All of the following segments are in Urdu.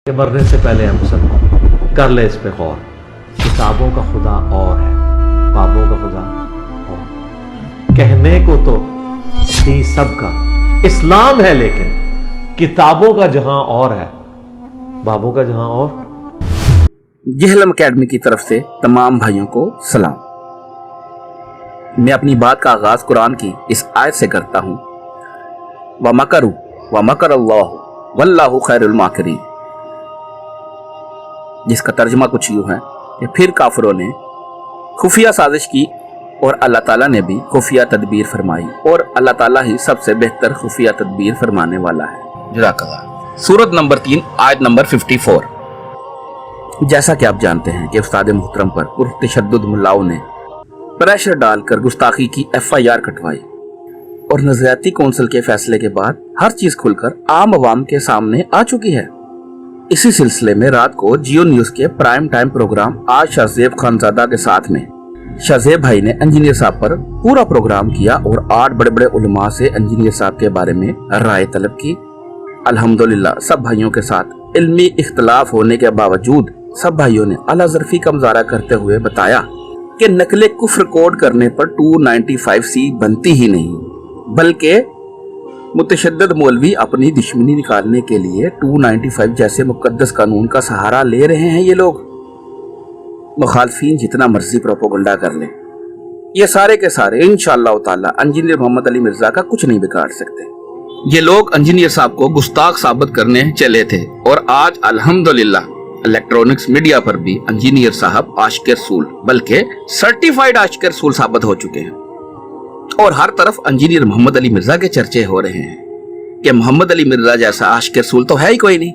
کہ مرنے سے پہلے ہم سب کر لے اس پہ غور. کتابوں کا خدا اور ہے، بابوں کا خدا اور. کہنے کو تو تھی سب کا اسلام ہے، لیکن کتابوں کا جہاں اور ہے، بابوں کا جہاں اور. جہلم اکیڈمی کی طرف سے تمام بھائیوں کو سلام. میں اپنی بات کا آغاز قرآن کی اس آیت سے کرتا ہوں، وَمَكَرُوا وَمَكَرَ اللَّهُ وَاللَّهُ خَيْرُ الْمَاكِرِينَ، جس کا ترجمہ کچھ یوں ہے کہ پھر کافروں نے خفیہ سازش کی اور اللہ تعالیٰ نے بھی خفیہ تدبیر فرمائی، اور اللہ تعالیٰ ہی سب سے بہتر خفیہ تدبیر فرمانے والا ہے. جزاک اللہ. سورت نمبر 3 آیت نمبر 54. جیسا کہ آپ جانتے ہیں کہ استاد محترم پر پرتشدد ملاؤں نے پریشر ڈال کر گستاخی کی FIR کٹوائی، اور نظریاتی کونسل کے فیصلے کے بعد ہر چیز کھل کر عام عوام کے سامنے آ چکی ہے. اسی سلسلے میں رات کو جیو نیوز کے پرائم ٹائم پروگرام آج شاہ زیب خانزادہ کے ساتھ میں شاہ زیب بھائی نے انجینئر صاحب پر پورا پروگرام کیا اور 8 بڑے بڑے علماء سے انجینئر صاحب کے بارے میں رائے طلب کی. الحمدللہ سب بھائیوں کے ساتھ علمی اختلاف ہونے کے باوجود سب بھائیوں نے اعلیٰ ظرفی کا مظاہرہ کرتے ہوئے بتایا کہ نقل کفر کوڈ کرنے پر 295C بنتی ہی نہیں، بلکہ متشدد مولوی اپنی دشمنی نکالنے کے لیے 295 جیسے مقدس قانون کا سہارا لے رہے ہیں. یہ لوگ مخالفین جتنا مرضی پروپیگنڈا کر لیں، یہ سارے کے سارے انشاءاللہ تعالی انجینئر محمد علی مرزا کا کچھ نہیں بگاڑ سکتے. یہ لوگ انجینئر صاحب کو گستاخ ثابت کرنے چلے تھے، اور آج الحمدللہ الیکٹرونکس میڈیا پر بھی انجینئر صاحب عاشق رسول بلکہ سرٹیفائیڈ عاشق رسول ثابت ہو چکے ہیں، اور ہر طرف انجینئر محمد علی مرزا کے چرچے ہو رہے ہیں کہ محمد علی مرزا جیسا عاشق رسول تو ہے ہی کوئی نہیں،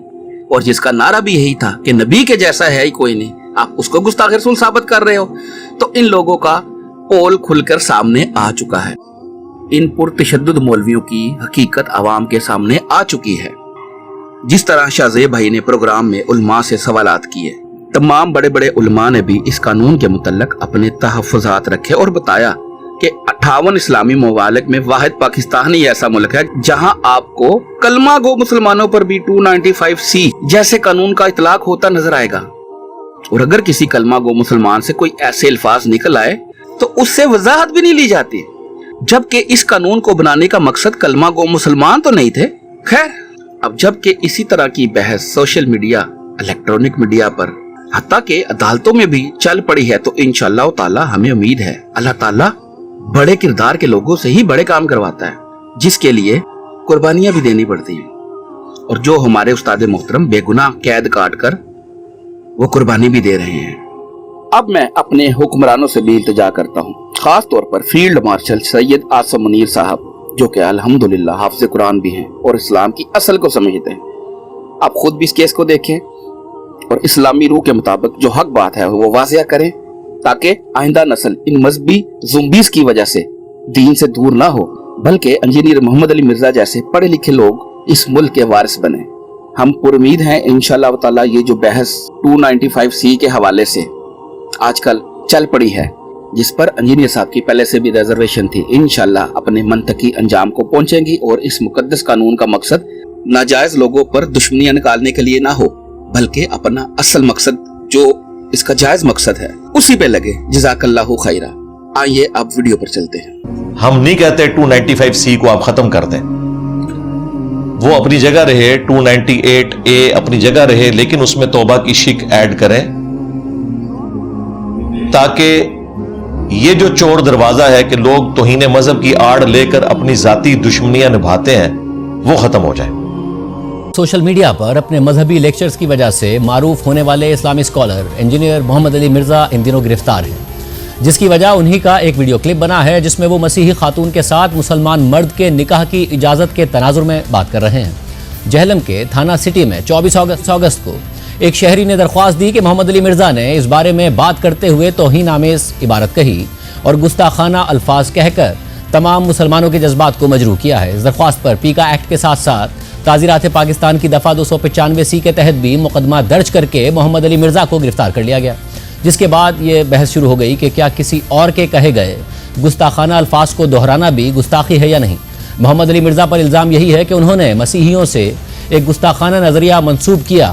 اور جس کا نعرہ بھی یہی تھا کہ نبی کے جیسا ہے ہی کوئی نہیں، آپ اس کو گستاخ رسول ثابت کر رہے ہو. تو ان لوگوں کا پول کھل کر سامنے آ چکا ہے. ان پرتشدد مولویوں کی حقیقت عوام کے سامنے آ چکی ہے. جس طرح شاہ زیب بھائی نے پروگرام میں علماء سے سوالات کیے، تمام بڑے بڑے علماء نے بھی اس قانون کے متعلق اپنے تحفظات رکھے اور بتایا کہ 58 اسلامی ممالک میں واحد پاکستان ہی ایسا ملک ہے جہاں آپ کو کلمہ گو مسلمانوں پر بھی 295C جیسے قانون کا اطلاق ہوتا نظر آئے گا. اور اگر کسی کلمہ گو مسلمان سے کوئی ایسے الفاظ نکل آئے تو اس سے وضاحت بھی نہیں لی جاتی، جبکہ اس قانون کو بنانے کا مقصد کلمہ گو مسلمان تو نہیں تھے. خیر، اب جبکہ اسی طرح کی بحث سوشل میڈیا، الیکٹرونک میڈیا پر، حتیٰ کہ عدالتوں میں بھی چل پڑی ہے، تو انشاءاللہ تعالی ہمیں امید ہے اللہ تعالی بڑے کردار کے لوگوں سے ہی بڑے کام کرواتا ہے، جس کے لیے قربانیاں بھی دینی پڑتی ہیں، اور جو ہمارے استاد محترم بے گناہ قید کاٹ کر وہ قربانی بھی دے رہے ہیں. اب میں اپنے حکمرانوں سے بھی التجا کرتا ہوں، خاص طور پر فیلڈ مارشل سید آصم منیر صاحب، جو کہ الحمدللہ حافظ قرآن بھی ہیں اور اسلام کی اصل کو سمجھتے ہیں. آپ خود بھی اس کیس کو دیکھیں اور اسلامی روح کے مطابق جو حق بات ہے وہ واضح کریں، تاکہ آئندہ نسل ان مذہبی زمبیز کی وجہ سے دین سے دور نہ ہو، بلکہ انجینئر محمد علی مرزا جیسے پڑھے لکھے لوگ اس ملک کے وارث بنیں. ہم پر امید ہیں انشاءاللہ تعالی یہ جو بحث 295C کے حوالے سے آج کل چل پڑی ہے، جس پر انجینئر صاحب کی پہلے سے بھی ریزرویشن تھی، انشاءاللہ اپنے منطقی انجام کو پہنچیں گی، اور اس مقدس قانون کا مقصد ناجائز لوگوں پر دشمنیاں نکالنے کے لیے نہ ہو، بلکہ اپنا اصل مقصد جو اس کا جائز مقصد ہے اسی پہ لگے. جزاک اللہ خیرہ. آئیے اب ویڈیو پر چلتے ہیں. ہم نہیں کہتے 295C کو آپ ختم کر دیں، وہ اپنی جگہ رہے، 298A اپنی جگہ رہے، لیکن اس میں توبہ کی شک ایڈ کریں، تاکہ یہ جو چور دروازہ ہے کہ لوگ توہین مذہب کی آڑ لے کر اپنی ذاتی دشمنیاں نبھاتے ہیں وہ ختم ہو جائے. سوشل میڈیا پر اپنے مذہبی لیکچرز کی وجہ سے معروف ہونے والے اسلامی اسکالر انجینئر محمد علی مرزا ان دنوں گرفتار ہیں، جس کی وجہ انہی کا ایک ویڈیو کلپ بنا ہے جس میں وہ مسیحی خاتون کے ساتھ مسلمان مرد کے نکاح کی اجازت کے تناظر میں بات کر رہے ہیں. جہلم کے تھانہ سٹی میں 24 اگست کو ایک شہری نے درخواست دی کہ محمد علی مرزا نے اس بارے میں بات کرتے ہوئے توہین آمیز عبارت کہی اور گستاخانہ الفاظ کہہ کر تمام مسلمانوں کے جذبات کو مجروح کیا ہے. اس درخواست پر پیکا ایکٹ کے ساتھ ساتھ تعزیرات پاکستان کی دفعہ 295C کے تحت بھی مقدمہ درج کر کے محمد علی مرزا کو گرفتار کر لیا گیا، جس کے بعد یہ بحث شروع ہو گئی کہ کیا کسی اور کے کہے گئے گستاخانہ الفاظ کو دہرانا بھی گستاخی ہے یا نہیں. محمد علی مرزا پر الزام یہی ہے کہ انہوں نے مسیحیوں سے ایک گستاخانہ نظریہ منسوب کیا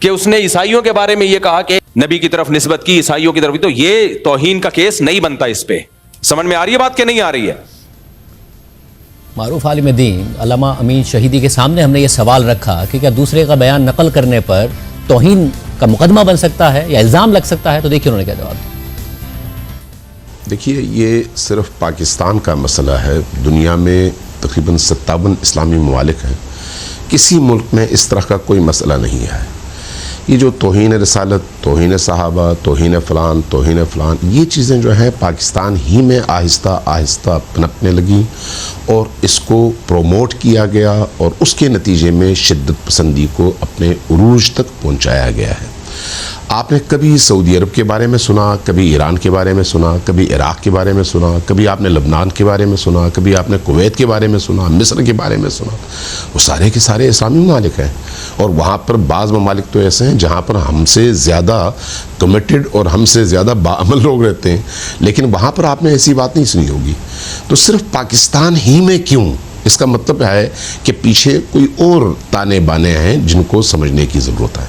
کہ اس نے عیسائیوں کے بارے میں یہ کہا کہ نبی کی طرف نسبت کی, عیسائیوں کی طرف, تو یہ توہین کا کیس نہیں بنتا. اس پہ سمجھ میں آ رہی ہے بات کہ نہیں آ رہی ہے؟ معروف عالم دین علامہ امین شہیدی کے سامنے ہم نے یہ سوال رکھا کہ کیا دوسرے کا بیان نقل کرنے پر توہین کا مقدمہ بن سکتا ہے یا الزام لگ سکتا ہے, تو دیکھیے انہوں نے کیا جواب دیا. دیکھیے یہ صرف پاکستان کا مسئلہ ہے, دنیا میں تقریباً 57 اسلامی ممالک ہیں, کسی ملک میں اس طرح کا کوئی مسئلہ نہیں ہے. یہ جو توہین رسالت, توہین صحابہ, توہین فلان, یہ چیزیں جو ہیں پاکستان ہی میں آہستہ آہستہ پنپنے لگیں اور اس کو پروموٹ کیا گیا اور اس کے نتیجے میں شدت پسندی کو اپنے عروج تک پہنچایا گیا ہے. آپ نے کبھی سعودی عرب کے بارے میں سنا, کبھی ایران کے بارے میں سنا, کبھی عراق کے بارے میں سنا, کبھی آپ نے لبنان کے بارے میں سنا, کبھی آپ نے کویت کے بارے میں سنا, مصر کے بارے میں سنا. وہ سارے کے سارے اسلامی ممالک ہیں, اور وہاں پر بعض ممالک تو ایسے ہیں جہاں پر ہم سے زیادہ کمیٹڈ اور ہم سے زیادہ باعمل لوگ رہتے ہیں, لیکن وہاں پر آپ نے ایسی بات نہیں سنی ہوگی. تو صرف پاکستان ہی میں کیوں؟ اس کا مطلب ہے کہ پیچھے کوئی اور تانے بانے ہیں جن کو سمجھنے کی ضرورت ہے.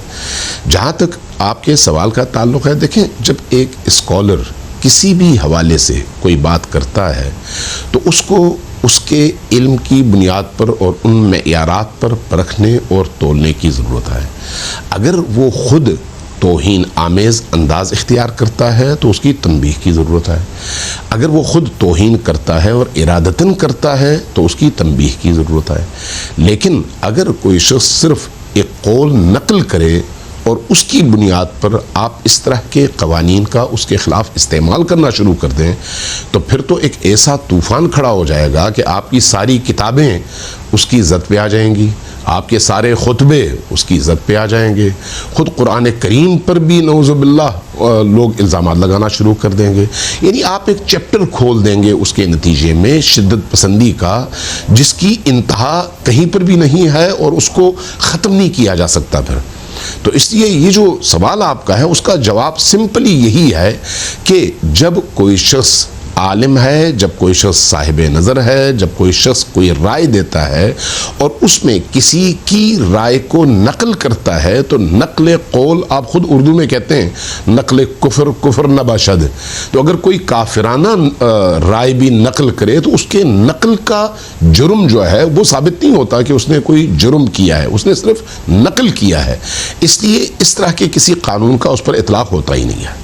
جہاں تک آپ کے سوال کا تعلق ہے, دیکھیں جب ایک اسکالر کسی بھی حوالے سے کوئی بات کرتا ہے تو اس کو اس کے علم کی بنیاد پر اور ان معیارات پر پرکھنے اور تولنے کی ضرورت ہے. اگر وہ خود توہین آمیز انداز اختیار کرتا ہے تو اس کی تنبیہ کی ضرورت ہے. اگر وہ خود توہین کرتا ہے اور ارادتاً کرتا ہے تو اس کی تنبیہ کی ضرورت ہے. لیکن اگر کوئی شخص صرف ایک قول نقل کرے اور اس کی بنیاد پر آپ اس طرح کے قوانین کا اس کے خلاف استعمال کرنا شروع کر دیں تو پھر تو ایک ایسا طوفان کھڑا ہو جائے گا کہ آپ کی ساری کتابیں اس کی عزت پہ آ جائیں گی, آپ کے سارے خطبے اس کی عزت پہ آ جائیں گے, خود قرآن کریم پر بھی نعوذ باللہ لوگ الزامات لگانا شروع کر دیں گے. یعنی آپ ایک چیپٹر کھول دیں گے اس کے نتیجے میں شدت پسندی کا, جس کی انتہا کہیں پر بھی نہیں ہے اور اس کو ختم نہیں کیا جا سکتا. پھر تو اس لیے یہ جو سوال آپ کا ہے اس کا جواب سمپلی یہی ہے کہ جب کوئی شخص عالم ہے, جب کوئی شخص صاحب نظر ہے, جب کوئی شخص کوئی رائے دیتا ہے اور اس میں کسی کی رائے کو نقل کرتا ہے تو نقل قول, آپ خود اردو میں کہتے ہیں نقل کفر نباشد, تو اگر کوئی کافرانہ رائے بھی نقل کرے تو اس کے نقل کا جرم جو ہے وہ ثابت نہیں ہوتا کہ اس نے کوئی جرم کیا ہے, اس نے صرف نقل کیا ہے. اس لیے اس طرح کے کسی قانون کا اس پر اطلاق ہوتا ہی نہیں ہے.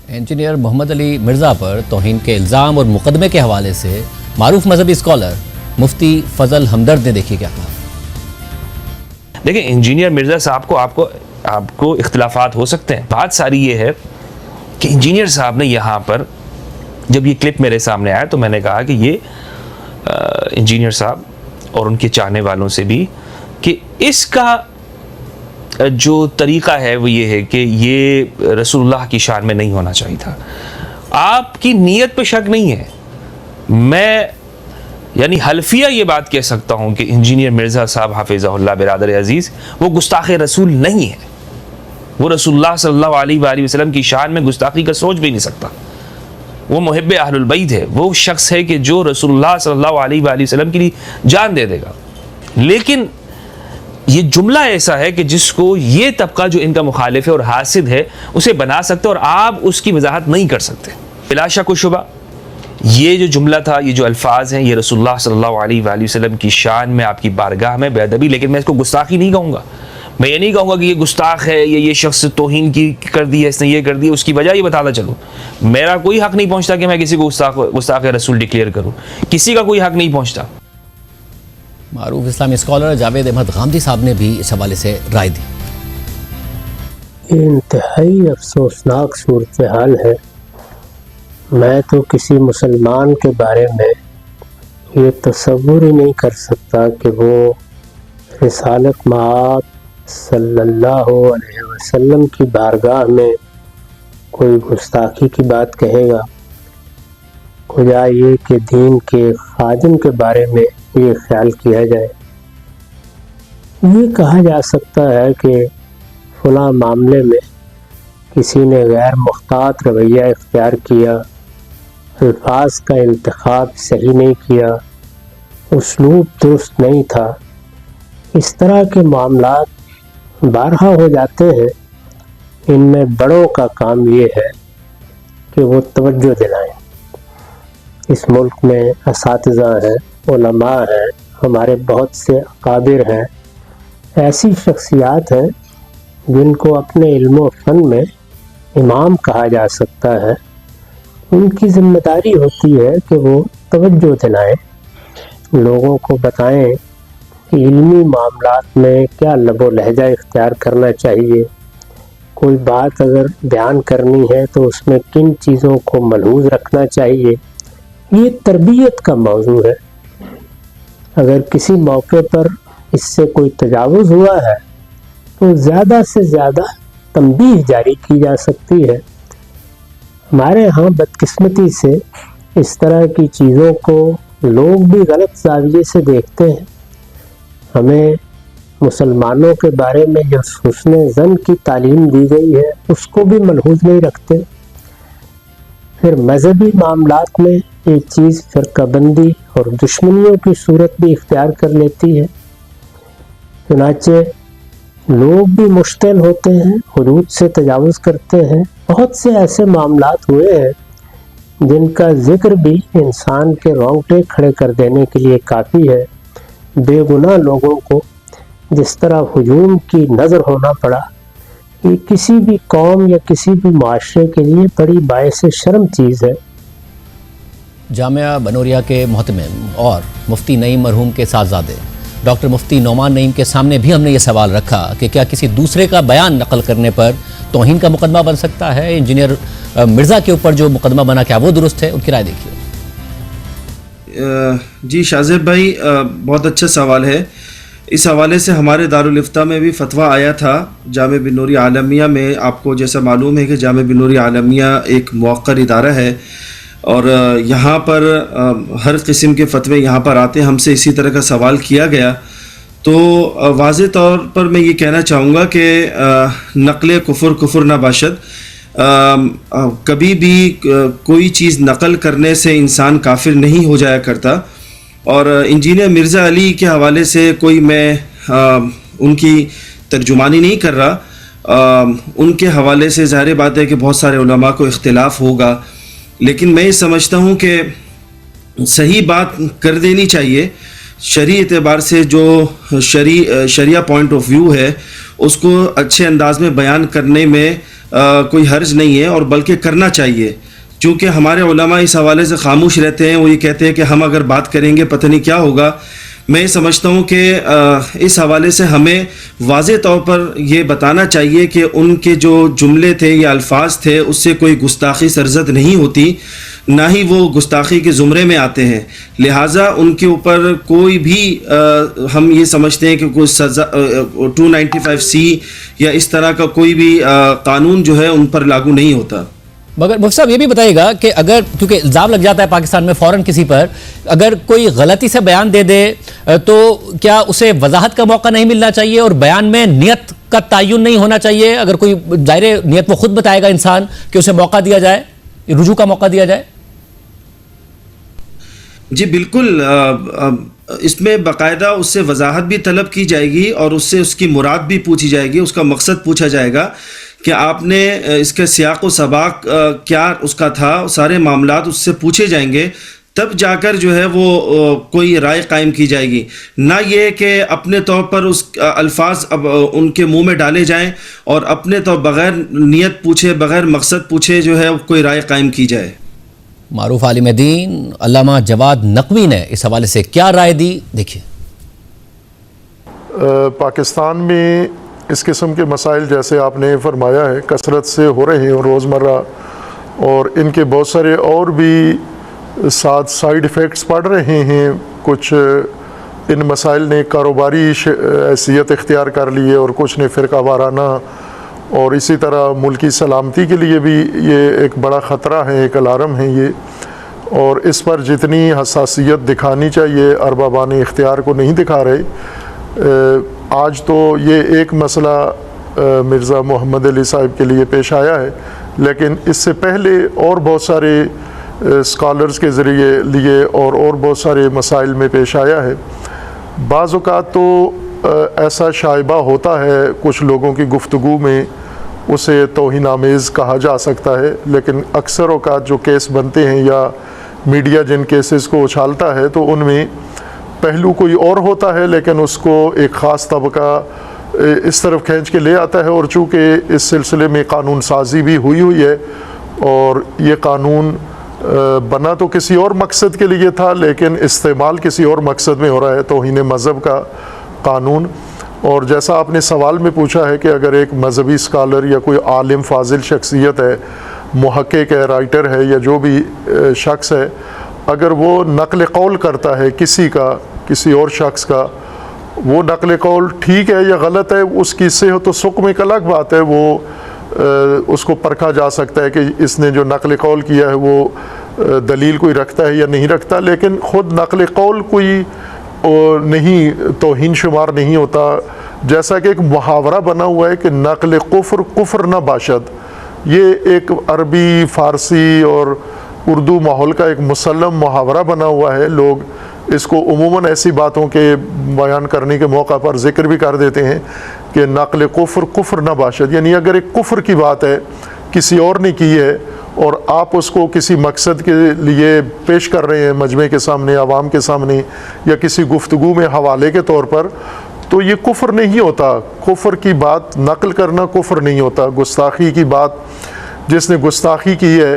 انجینئر محمد علی مرزا پر توہین کے الزام اور مقدمے کے حوالے سے معروف مذہبی اسکالر مفتی فضل ہمدرد نے دیکھیے کیا کہا. دیکھیں انجینئر مرزا صاحب کو آپ کو اختلافات ہو سکتے ہیں. بات ساری یہ ہے کہ انجینئر صاحب نے یہاں پر جب یہ کلپ میرے سامنے آیا تو میں نے کہا کہ یہ انجینئر صاحب اور ان کے چاہنے والوں سے بھی کہ اس کا جو طریقہ ہے وہ یہ ہے کہ یہ رسول اللہ کی شان میں نہیں ہونا چاہیے تھا. آپ کی نیت پہ شک نہیں ہے, میں یعنی حلفیہ یہ بات کہہ سکتا ہوں کہ انجینئر مرزا صاحب حافظہ اللہ برادر عزیز وہ گستاخ رسول نہیں ہے. وہ رسول اللہ صلی اللہ علیہ وآلہ وسلم کی شان میں گستاخی کا سوچ بھی نہیں سکتا. وہ محب اہل البیت ہے, وہ شخص ہے کہ جو رسول اللہ صلی اللہ علیہ وآلہ وسلم کے لیے جان دے دے گا. لیکن یہ جملہ ایسا ہے کہ جس کو یہ طبقہ جو ان کا مخالف ہے اور حاسد ہے اسے بنا سکتے اور آپ اس کی وضاحت نہیں کر سکتے. بلا شک و شبہ یہ جو جملہ تھا, یہ جو الفاظ ہیں, یہ رسول اللہ صلی اللہ علیہ وآلہ وسلم کی شان میں آپ کی بارگاہ میں بے ادبی, لیکن میں اس کو گستاخی نہیں کہوں گا. میں یہ نہیں کہوں گا کہ یہ گستاخ ہے, یہ شخص توہین کی کر دی ہے, اس نے یہ کر دی. اس کی وجہ یہ بتاتا چلوں, میرا کوئی حق نہیں پہنچتا کہ میں کسی کو گستاخ رسول ڈکلیئر کروں, کسی کا کوئی حق نہیں پہنچتا. معروف اسلامی اسکالر جاوید احمد غامدی صاحب نے بھی اس حوالے سے رائے دی. یہ انتہائی افسوسناک صورتحال ہے. میں تو کسی مسلمان کے بارے میں یہ تصور ہی نہیں کر سکتا کہ وہ رسالت مآب صلی اللہ علیہ وسلم کی بارگاہ میں کوئی گستاخی کی بات کہے گا. خدا یہ کہ دین کے خادم کے بارے میں یہ خیال کیا جائے. یہ کہا جا سکتا ہے کہ فلاں معاملے میں کسی نے غیر محتاط رویہ اختیار کیا, الفاظ کا انتخاب صحیح نہیں کیا, اسلوب درست نہیں تھا. اس طرح کے معاملات بارہا ہو جاتے ہیں، ان میں بڑوں کا کام یہ ہے کہ وہ توجہ دلائیں۔ اس ملک میں اساتذہ ہیں، علماء ہیں، ہمارے بہت سے اکابر ہیں، ایسی شخصیات ہیں جن کو اپنے علم و فن میں امام کہا جا سکتا ہے۔ ان کی ذمہ داری ہوتی ہے کہ وہ توجہ دلائیں، لوگوں کو بتائیں کہ علمی معاملات میں کیا لب و لہجہ اختیار کرنا چاہیے، کوئی بات اگر بیان کرنی ہے تو اس میں کن چیزوں کو ملحوظ رکھنا چاہیے۔ یہ تربیت کا موضوع ہے۔ اگر کسی موقع پر اس سے کوئی تجاوز ہوا ہے تو زیادہ سے زیادہ تنبیہ جاری کی جا سکتی ہے۔ ہمارے ہاں بدقسمتی سے اس طرح کی چیزوں کو لوگ بھی غلط زاویے سے دیکھتے ہیں۔ ہمیں مسلمانوں کے بارے میں جو حسن ظن کی تعلیم دی گئی ہے اس کو بھی ملحوظ نہیں رکھتے۔ پھر مذہبی معاملات میں یہ چیز فرقہ بندی اور دشمنیوں کی صورت بھی اختیار کر لیتی ہے۔ چنانچہ لوگ بھی مشتعل ہوتے ہیں، حدود سے تجاوز کرتے ہیں۔ بہت سے ایسے معاملات ہوئے ہیں جن کا ذکر بھی انسان کے رونگٹے کھڑے کر دینے کے لیے کافی ہے۔ بے گناہ لوگوں کو جس طرح ہجوم کی نظر ہونا پڑا، یہ کسی بھی قوم یا کسی بھی معاشرے کے لیے بڑی باعث شرم چیز ہے۔ جامعہ بنوریا کے محتمم اور مفتی نعیم مرحوم کے صاحبزادے ڈاکٹر مفتی نعمان نعیم کے سامنے بھی ہم نے یہ سوال رکھا کہ کیا کسی دوسرے کا بیان نقل کرنے پر توہین کا مقدمہ بن سکتا ہے؟ انجینئر مرزا کے اوپر جو مقدمہ بنا، کیا وہ درست ہے؟ ان کی رائے دیکھیے۔ جی شاذب بھائی، بہت اچھا سوال ہے۔ اس حوالے سے ہمارے دارالافتاء میں بھی فتویٰ آیا تھا جامعہ بنوری عالمیہ میں۔ آپ کو جیسا معلوم ہے کہ جامعہ بنوری عالمیہ ایک موقر ادارہ ہے اور یہاں پر ہر قسم کے فتوے یہاں پر آتے ہیں۔ ہم سے اسی طرح کا سوال کیا گیا تو واضح طور پر میں یہ کہنا چاہوں گا کہ نقل کفر نہ باشد۔ کبھی بھی کوئی چیز نقل کرنے سے انسان کافر نہیں ہو جایا کرتا۔ اور انجینئر مرزا علی کے حوالے سے کوئی میں ان کی ترجمانی نہیں کر رہا۔ ان کے حوالے سے ظاہر بات ہے کہ بہت سارے علماء کو اختلاف ہوگا، لیکن میں یہ سمجھتا ہوں کہ صحیح بات کر دینی چاہیے۔ شرعی اعتبار سے جو شریعہ پوائنٹ آف ویو ہے اس کو اچھے انداز میں بیان کرنے میں کوئی حرج نہیں ہے، اور بلکہ کرنا چاہیے۔ چونکہ ہمارے علماء اس حوالے سے خاموش رہتے ہیں، وہ یہ کہتے ہیں کہ ہم اگر بات کریں گے پتہ نہیں کیا ہوگا۔ میں سمجھتا ہوں کہ اس حوالے سے ہمیں واضح طور پر یہ بتانا چاہیے کہ ان کے جو جملے تھے یا الفاظ تھے اس سے کوئی گستاخی سرزد نہیں ہوتی، نہ ہی وہ گستاخی کے زمرے میں آتے ہیں۔ لہٰذا ان کے اوپر کوئی بھی ہم یہ سمجھتے ہیں کہ کوئی سزا 295C یا اس طرح کا کوئی بھی قانون جو ہے ان پر لاگو نہیں ہوتا۔ مگر مفتی صاحب یہ بھی بتائیے گا کہ اگر کیونکہ الزام لگ جاتا ہے پاکستان میں فوراً کسی پر، اگر کوئی غلطی سے بیان دے دے تو کیا اسے وضاحت کا موقع نہیں ملنا چاہیے اور بیان میں نیت کا تعین نہیں ہونا چاہیے؟ اگر کوئی ظاہر نیت وہ خود بتائے گا انسان کہ اسے موقع دیا جائے، رجوع کا موقع دیا جائے؟ جی بالکل، اس میں باقاعدہ اس سے وضاحت بھی طلب کی جائے گی اور اس سے اس کی مراد بھی پوچھی جائے گی، اس کا مقصد پوچھا جائے گا کہ آپ نے اس کے سیاق و سباق کیا اس کا تھا، سارے معاملات اس سے پوچھے جائیں گے، تب جا کر جو ہے وہ کوئی رائے قائم کی جائے گی۔ نہ یہ کہ اپنے طور پر اس الفاظ اب ان کے منہ میں ڈالے جائیں اور اپنے طور بغیر نیت پوچھے، بغیر مقصد پوچھے جو ہے کوئی رائے قائم کی جائے۔ معروف عالم دین علامہ جواد نقوی نے اس حوالے سے کیا رائے دی، دیکھیے۔ پاکستان میں اس قسم کے مسائل جیسے آپ نے فرمایا ہے کثرت سے ہو رہے ہیں روزمرہ، اور ان کے بہت سارے اور بھی ساتھ سائیڈ ایفیکٹس پڑ رہے ہیں۔ کچھ ان مسائل نے کاروباری حیثیت اختیار کر لی ہے اور کچھ نے فرقہ وارانہ، اور اسی طرح ملکی سلامتی کے لیے بھی یہ ایک بڑا خطرہ ہے، ایک الارم ہے یہ، اور اس پر جتنی حساسیت دکھانی چاہیے اربابان اختیار کو نہیں دکھا رہے۔ آج تو یہ ایک مسئلہ مرزا محمد علی صاحب کے لیے پیش آیا ہے، لیکن اس سے پہلے اور بہت سارے اسکالرز کے ذریعے لیے اور بہت سارے مسائل میں پیش آیا ہے۔ بعض اوقات تو ایسا شائبہ ہوتا ہے کچھ لوگوں کی گفتگو میں، اسے توہین آمیز کہا جا سکتا ہے، لیکن اکثر اوقات جو کیس بنتے ہیں یا میڈیا جن کیسز کو اچھالتا ہے تو ان میں پہلو کوئی اور ہوتا ہے، لیکن اس کو ایک خاص طبقہ اس طرف کھینچ کے لے آتا ہے. اور چونکہ اس سلسلے میں قانون سازی بھی ہوئی ہے اور یہ قانون بنا تو کسی اور مقصد کے لیے تھا لیکن استعمال کسی اور مقصد میں ہو رہا ہے، توہین مذہب کا قانون. اور جیسا آپ نے سوال میں پوچھا ہے کہ اگر ایک مذہبی اسکالر یا کوئی عالم فاضل شخصیت ہے، محقق ہے، رائٹر ہے یا جو بھی شخص ہے، اگر وہ نقل قول کرتا ہے کسی اور شخص کا، وہ نقل قول ٹھیک ہے یا غلط ہے، اس کی صحت و سقم ایک الگ بات ہے، وہ اس کو پرکھا جا سکتا ہے کہ اس نے جو نقل قول کیا ہے وہ دلیل کوئی رکھتا ہے یا نہیں رکھتا، لیکن خود نقل قول کوئی نہیں توہین شمار نہیں ہوتا. جیسا کہ ایک محاورہ بنا ہوا ہے کہ نقل کفر نہ باشد، یہ ایک عربی، فارسی اور اردو ماحول کا ایک مسلم محاورہ بنا ہوا ہے. لوگ اس کو عموماً ایسی باتوں کے بیان کرنے کے موقع پر ذکر بھی کر دیتے ہیں کہ نقل کفر نہ باشد، یعنی اگر ایک کفر کی بات ہے کسی اور نے کی ہے اور آپ اس کو کسی مقصد کے لیے پیش کر رہے ہیں مجمع کے سامنے، عوام کے سامنے یا کسی گفتگو میں حوالے کے طور پر، تو یہ کفر نہیں ہوتا. کفر کی بات نقل کرنا کفر نہیں ہوتا. گستاخی کی بات، جس نے گستاخی کی ہے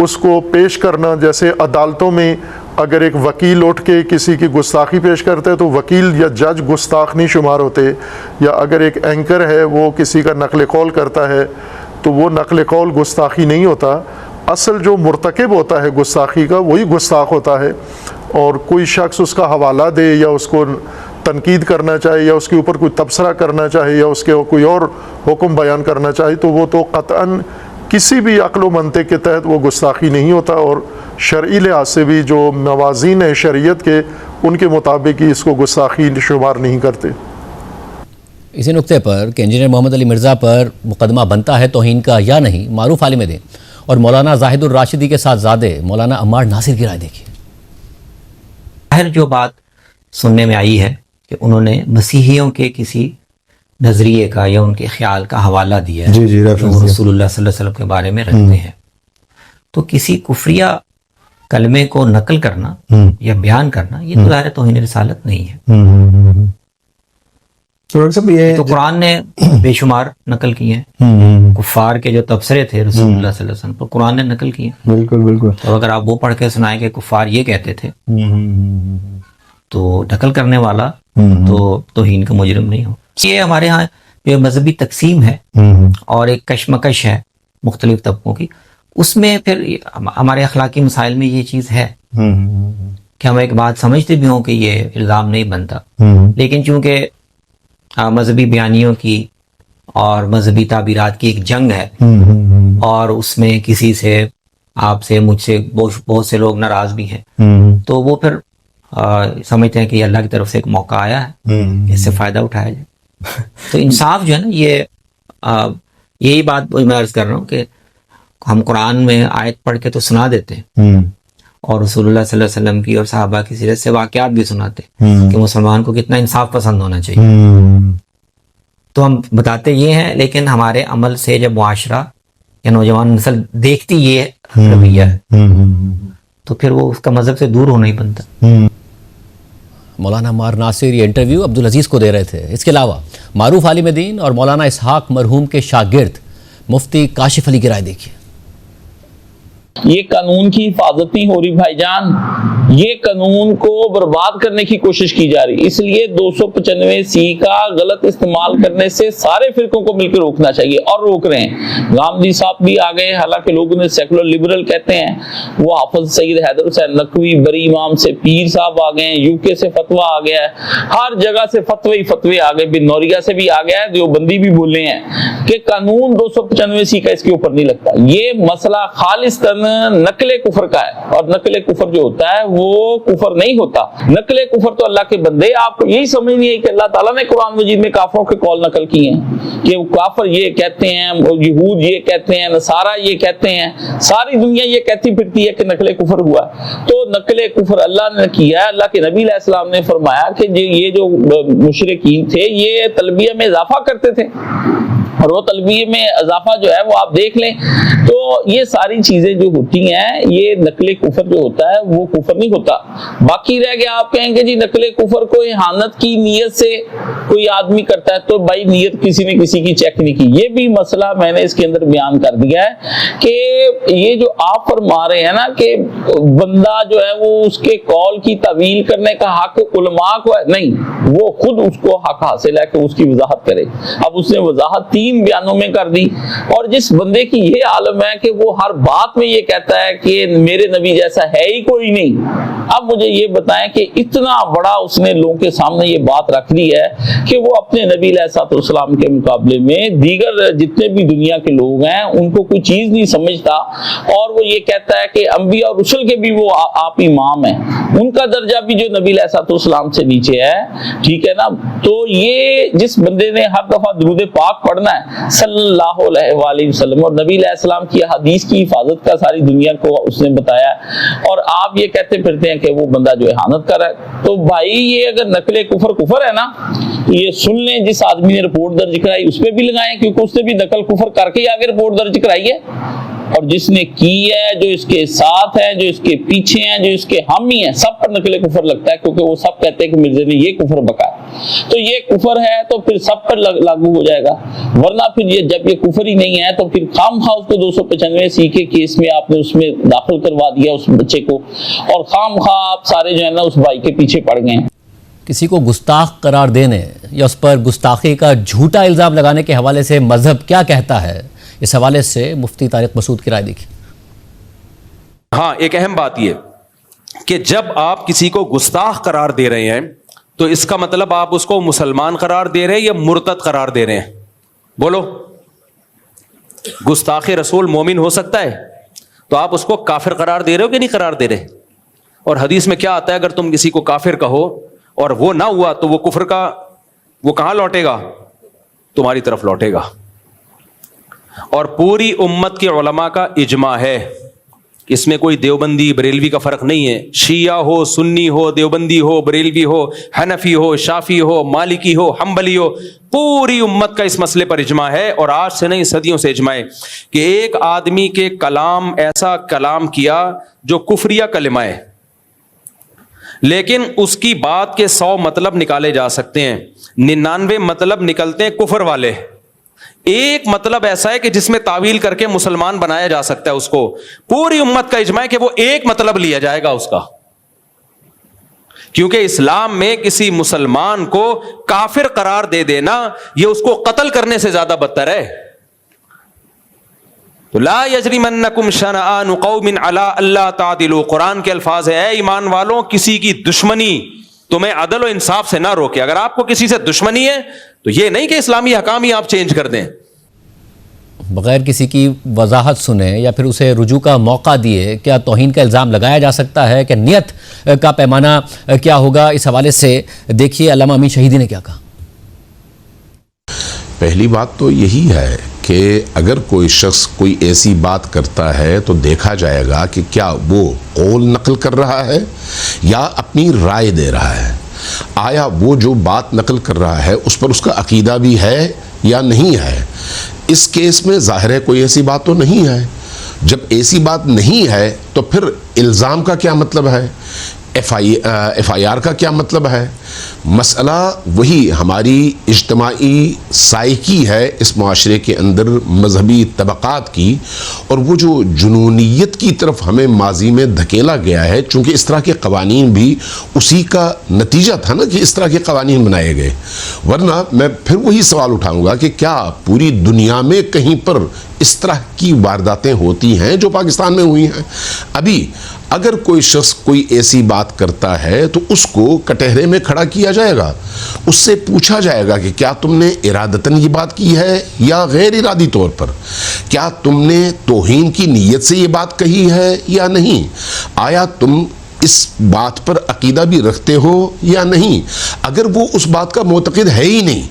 اس کو پیش کرنا، جیسے عدالتوں میں اگر ایک وکیل اٹھ کے کسی کی گستاخی پیش کرتا ہے تو وکیل یا جج گستاخ نہیں شمار ہوتے، یا اگر ایک اینکر ہے وہ کسی کا نقل قول کرتا ہے تو وہ نقل قول گستاخی نہیں ہوتا. اصل جو مرتکب ہوتا ہے گستاخی کا وہی گستاخ ہوتا ہے. اور کوئی شخص اس کا حوالہ دے یا اس کو تنقید کرنا چاہے یا اس کے اوپر کوئی تبصرہ کرنا چاہے یا اس کے کوئی اور حکم بیان کرنا چاہے تو وہ تو قطعاً کسی بھی عقل و منطق کے تحت وہ گستاخی نہیں ہوتا. اور شرعی لحاظ سے بھی جو موازین ہیں شریعت کے، ان کے مطابق ہی اس کو گستاخی شمار نہیں کرتے. اسی نقطے پر کہ انجینئر محمد علی مرزا پر مقدمہ بنتا ہے توہین کا یا نہیں، معروف عالم دین اور مولانا زاہد الراشدی کے ساتھ زادے مولانا عمار ناصر کی رائے دیکھیے. ظاہر جو بات سننے میں آئی ہے کہ انہوں نے مسیحیوں کے کسی نظریے کا یا ان کے خیال کا حوالہ دیا ہے جو رسول اللہ صلی اللہ علیہ وسلم کے بارے میں رکھتے ہیں. تو کسی کفریہ کلمے کو نقل کرنا یا بیان کرنا یہ تو ظاہر توہین رسالت نہیں ہے. تو قرآن نے بے شمار نقل کیے ہیں، کفار کے جو تبصرے تھے رسول اللہ صلی اللہ علیہ وسلم تو قرآن نے نقل کیے. بالکل. تو اگر آپ وہ پڑھ کے سنائیں کہ کفار یہ کہتے تھے تو نقل کرنے والا تو توہین کا مجرم نہیں ہو. یہ ہمارے ہاں جو مذہبی تقسیم ہے اور ایک کشمکش ہے مختلف طبقوں کی، اس میں پھر ہمارے اخلاقی مسائل میں یہ چیز ہے کہ ہم ایک بات سمجھتے بھی ہوں کہ یہ الزام نہیں بنتا، لیکن چونکہ مذہبی بیانیوں کی اور مذہبی تعبیرات کی ایک جنگ ہے اور اس میں کسی سے، آپ سے، مجھ سے بہت سے لوگ ناراض بھی ہیں، تو وہ پھر سمجھتے ہیں کہ یہ اللہ کی طرف سے ایک موقع آیا ہے، اس سے فائدہ اٹھایا جائے. تو انصاف جو ہے نا، یہی بات میں عرض کر رہا ہوں کہ ہم قرآن میں آیت پڑھ کے تو سنا دیتے ہیں اور رسول اللہ صلی اللہ علیہ وسلم کی اور صحابہ کی سیرت سے واقعات بھی سناتے ہیں کہ مسلمان کو کتنا انصاف پسند ہونا چاہیے. تو ہم بتاتے یہ ہیں، لیکن ہمارے عمل سے جب معاشرہ یا نوجوان نسل دیکھتی یہ رویہ ہے تو پھر وہ اس کا مذہب سے دور ہونا ہی بنتا. مولانا عمار ناصر یہ انٹرویو عبدالعزیز کو دے رہے تھے. اس کے علاوہ معروف عالم دین اور مولانا اسحاق مرحوم کے شاگرد مفتی کاشف علی کی رائے دیکھیے. یہ قانون کی حفاظت نہیں ہو رہی بھائی جان، یہ قانون کو برباد کرنے کی کوشش کی جا رہی. اس لیے 295C کا غلط استعمال کرنے سے سارے فرقوں کو مل کے روکنا چاہیے اور روک رہے ہیں. غامدی صاحب بھی آ گئے، حالانکہ لوگ انہیں سیکولر لبرل کہتے ہیں. وہ حافظ سید حیدر حسین نقوی بری امام سے پیر صاحب آ گئے ہیں، UK سے فتویٰ آ گیا ہے، ہر جگہ سے فتوے آ گئے، بن نوریہ سے بھی آ گیا ہے، دیوبندی بھی بولے ہیں کہ قانون 295C کا اس کے اوپر نہیں لگتا. یہ مسئلہ خالص نقل کفر کا ہے، اور نقل کفر جو ہوتا ہے وہ وہ کفر نہیں ہوتا. نقل کفر تو اللہ کے بندے, آپ کو یہی سمجھ نہیں ہے کہ اللہ تعالیٰ نے قرآن مجید میں کافروں کے قول نقل کیے ہیں کہ کافر یہ کہتے ہیں, یہود یہ کہتے ہیں, نصارہ یہ کہتے ہیں, ساری دنیا یہ کہتی پھرتی ہے کہ نقل کفر ہوا. تو نقل کفر اللہ نے کیا ہے. اللہ کے نبی علیہ السلام نے فرمایا کہ یہ جو مشرکین تھے یہ تلبیہ میں اضافہ کرتے تھے, اور وہ تلبیہ میں اضافہ جو ہے وہ آپ دیکھ لیں. تو یہ ساری چیزیں جو ہوتی ہیں, یہ نقل کفر جو ہوتا ہے وہ کفر نہیں ہوتا. باقی رہ گیا آپ کہیں گے جی نقل کفر کو اہانت کی نیت سے کوئی آدمی کرتا ہے, تو بھائی نیت کسی نے کسی کی چیک نہیں کی. یہ بھی مسئلہ میں نے اس کے اندر بیان کر دیا ہے کہ یہ جو آپ فرما رہے ہیں نا کہ بندہ جو ہے وہ اس کے قول کی تعویل کرنے کا حق علماء کو ہے, نہیں, وہ خود اس کو حق حاصل ہے کہ اس کی وضاحت کرے. اب اس نے وضاحت 3 بیانوں میں کر دی, اور جس بندے کی یہ عالم ہے کہ وہ ہر بات میں یہ کہتا ہے کہ میرے نبی جیسا ہے ہی کوئی نہیں. اب مجھے یہ بتائیں کہ اتنا بڑا اس نے لوگوں کے سامنے یہ بات رکھ دی ہے کہ وہ اپنے نبی علیہ السلام کے مقابلے میں دیگر جتنے بھی دنیا کے لوگ ہیں ان کو کوئی چیز نہیں سمجھتا, اور وہ یہ کہتا ہے کہ انبیاء اور رسل کے بھی وہ آپ امام ہیں, ان کا درجہ بھی جو نبی علیہ السلام سے نیچے ہے. ٹھیک ہے نا. تو یہ جس بندے نے ہر دفعہ درود پاک پڑھنا ہے صلی اللہ علیہ وآلہ وسلم, اور نبی علیہ السلام کی حدیث کی حفاظت کا ساری دنیا کو اس نے بتایا, اور آپ یہ کہتے پھرتے ہیں کہ وہ بندہ جو احانت کر رہا ہے. تو بھائی یہ اگر نقل کفر ہے نا, یہ سن لیں, جس آدمی نے رپورٹ درج کرائی اس پہ بھی لگائیں, کیونکہ اس نے بھی نقل کفر کر کے آگے رپورٹ درج کرائی ہے, اور جس نے کی ہے, جو اس کے ساتھ ہے, جو اس کے پیچھے ہیں, جو اس کے حامی ہیں, سب پر نقل کفر لگتا ہے, کیونکہ وہ سب کہتے ہیں کہ مرزا نے یہ کفر بکا. تو یہ کفر ہے تو پھر سب پر لاگو ہو جائے گا, ورنہ پھر یہ جب یہ کفر ہی نہیں ہے تو پھر خام خواہ اس کو 295 کے کیس میں آپ نے اس میں داخل کروا دیا اس بچے کو, اور خام خواہ آپ سارے جو ہے نا اس بھائی کے پیچھے پڑ گئے ہیں. کسی کو گستاخ قرار دینے یا اس پر گستاخی کا جھوٹا الزام لگانے کے حوالے سے مذہب کیا کہتا ہے, اس حوالے سے مفتی طارق مسعود کی رائے دیکھیں. ہاں, ایک اہم بات یہ کہ جب آپ کسی کو گستاخ قرار دے رہے ہیں تو اس کا مطلب آپ اس کو مسلمان قرار دے رہے ہیں یا مرتد قرار دے رہے ہیں؟ بولو. گستاخ رسول مومن ہو سکتا ہے, تو آپ اس کو کافر قرار دے رہے ہو کہ نہیں قرار دے رہے؟ اور حدیث میں کیا آتا ہے, اگر تم کسی کو کافر کہو اور وہ نہ ہوا تو وہ کفر کا وہ کہاں لوٹے گا؟ تمہاری طرف لوٹے گا. اور پوری امت کے علماء کا اجماع ہے, اس میں کوئی دیوبندی بریلوی کا فرق نہیں ہے. شیعہ ہو, سنی ہو, دیوبندی ہو, بریلوی ہو, حنفی ہو, شافی ہو, مالکی ہو, حنبلی ہو, پوری امت کا اس مسئلے پر اجماع ہے. اور آج سے نہیں صدیوں سے اجماع ہے کہ ایک آدمی کے کلام ایسا کلام کیا جو کفریہ کلمہ ہے, لیکن اس کی بات کے 100 مطلب نکالے جا سکتے ہیں, 99 مطلب نکلتے ہیں کفر والے. ایک مطلب ایسا ہے کہ جس میں تعویل کر کے مسلمان بنایا جا سکتا ہے اس کو. پوری امت کا اجماع ہے کہ وہ ایک مطلب لیا جائے گا اس کا, کیونکہ اسلام میں کسی مسلمان کو کافر قرار دے دینا یہ اس کو قتل کرنے سے زیادہ بدتر ہے. لا یجرمنکم شنآن قوم علی الا تعدلوا, قرآن کے الفاظ ہے, اے ایمان والوں کسی کی دشمنی تمہیں عدل و انصاف سے نہ روکے. اگر آپ کو کسی سے دشمنی ہے تو یہ نہیں کہ اسلامی حکام ہی آپ چینج کر دیں. بغیر کسی کی وضاحت سنے یا پھر اسے رجوع کا موقع دیے کیا توہین کا الزام لگایا جا سکتا ہے؟ کہ نیت کا پیمانہ کیا ہوگا؟ اس حوالے سے دیکھیے علامہ امین شہیدی نے کیا کہا. پہلی بات تو یہی ہے کہ اگر کوئی شخص کوئی ایسی بات کرتا ہے تو دیکھا جائے گا کہ کیا وہ قول نقل کر رہا ہے یا اپنی رائے دے رہا ہے. آیا وہ جو بات نقل کر رہا ہے اس پر اس کا عقیدہ بھی ہے یا نہیں ہے. اس کیس میں ظاہر ہے کوئی ایسی بات تو نہیں ہے. جب ایسی بات نہیں ہے تو پھر الزام کا کیا مطلب ہے, ایف آئی آر کا کیا مطلب ہے. مسئلہ وہی ہماری اجتماعی سائیکی ہے اس معاشرے کے اندر, مذہبی طبقات کی, اور وہ جو جنونیت کی طرف ہمیں ماضی میں دھکیلا گیا ہے, چونکہ اس طرح کے قوانین بھی اسی کا نتیجہ تھا نا کہ اس طرح کے قوانین بنائے گئے. ورنہ میں پھر وہی سوال اٹھاؤں گا کہ کیا پوری دنیا میں کہیں پر اس طرح کی وارداتیں ہوتی ہیں جو پاکستان میں ہوئی ہیں؟ ابھی اگر کوئی شخص کوئی ایسی بات کرتا ہے تو اس کو کٹہرے میں کھڑا کیا جائے گا, اس سے پوچھا جائے گا کہ کیا تم نے ارادتاً یہ بات کی ہے یا غیر ارادی طور پر, کیا تم نے توہین کی نیت سے یہ بات کہی ہے یا نہیں, آیا تم اس بات پر عقیدہ بھی رکھتے ہو یا نہیں. اگر وہ اس بات کا معتقد ہے ہی نہیں,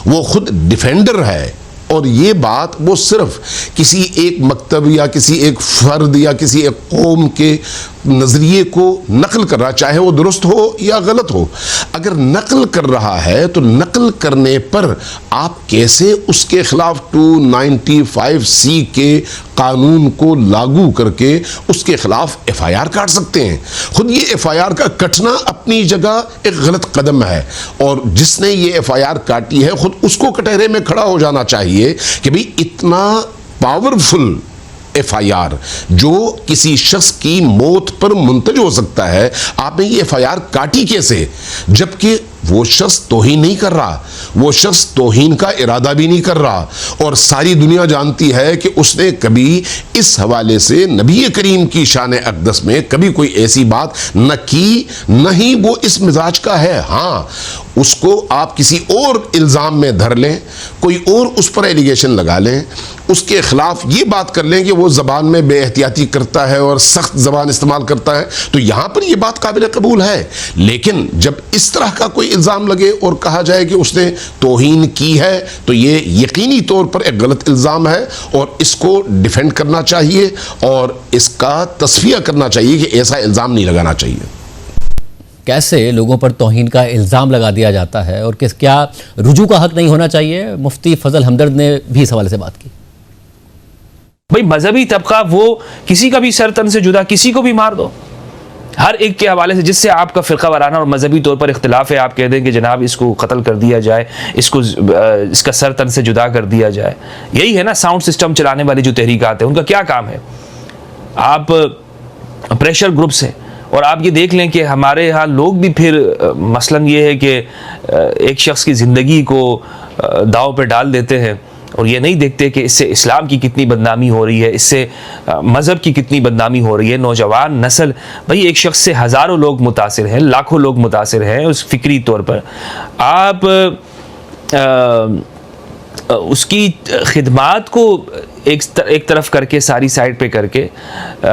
وہ خود ڈیفینڈر ہے, اور یہ بات وہ صرف کسی ایک مکتب یا کسی ایک فرد یا کسی ایک قوم کے نظریے کو نقل کر رہا, چاہے وہ درست ہو یا غلط ہو, اگر نقل کر رہا ہے تو نقل کرنے پر آپ کیسے اس کے خلاف 295C کے قانون کو لاگو کر کے اس کے خلاف FIR کاٹ سکتے ہیں؟ خود یہ FIR کا کٹنا اپنی جگہ ایک غلط قدم ہے, اور جس نے یہ FIR کاٹی ہے خود اس کو کٹہرے میں کھڑا ہو جانا چاہیے کہ بھئی اتنا پاورفل FIR جو کسی شخص کی موت پر منتج ہو سکتا ہے, آپ نے یہ FIR کاٹی کیسے؟ جبکہ وہ شخص توہین نہیں کر رہا, وہ شخص توہین کا ارادہ بھی نہیں کر رہا, اور ساری دنیا جانتی ہے کہ اس نے کبھی اس حوالے سے نبی کریم کی شان اقدس میں کبھی کوئی ایسی بات نہ کی, نہ ہی وہ اس مزاج کا ہے. ہاں, اس کو آپ کسی اور الزام میں دھر لیں, کوئی اور اس پر ایلیگیشن لگا لیں, اس کے خلاف یہ بات کر لیں کہ وہ زبان میں بے احتیاطی کرتا ہے اور سخت زبان استعمال کرتا ہے, تو یہاں پر یہ بات قابل قبول ہے. لیکن جب اس طرح کا کوئی الزام لگے اور کہا جائے کہ اس نے توہین کی ہے, تو یہ یقینی طور پر ایک غلط الزام ہے, اور اس کو ڈیفینڈ کرنا چاہیے اور اس کا تصفیہ کرنا چاہیے کہ ایسا الزام نہیں لگانا چاہیے. کیسے لوگوں پر توہین کا الزام لگا دیا جاتا ہے, اور کیا رجوع کا حق نہیں ہونا چاہیے؟ مفتی فضل ہمدرد نے بھی اس حوالے سے بات کی. بھئی مذہبی طبقہ وہ کسی کا بھی سر تن سے جدا کسی کو بھی مار دو, ہر ایک کے حوالے سے جس سے آپ کا فرقہ وارانہ اور مذہبی طور پر اختلاف ہے, آپ کہہ دیں کہ جناب اس کو قتل کر دیا جائے, اس کا سر تن سے جدا کر دیا جائے. یہی ہے نا ساؤنڈ سسٹم چلانے والی جو تحریکات ہیں, ان کا کیا کام ہے؟ آپ پریشر گروپس ہیں, اور آپ یہ دیکھ لیں کہ ہمارے ہاں لوگ بھی پھر مثلاً یہ ہے کہ ایک شخص کی زندگی کو داؤ پہ ڈال دیتے ہیں, اور یہ نہیں دیکھتے کہ اس سے اسلام کی کتنی بدنامی ہو رہی ہے, اس سے مذہب کی کتنی بدنامی ہو رہی ہے. نوجوان نسل, بھئی ایک شخص سے ہزاروں لوگ متاثر ہیں, لاکھوں لوگ متاثر ہیں اس فکری طور پر. آپ اس کی خدمات کو ایک طرف کر کے, ساری سائڈ پہ کر کے,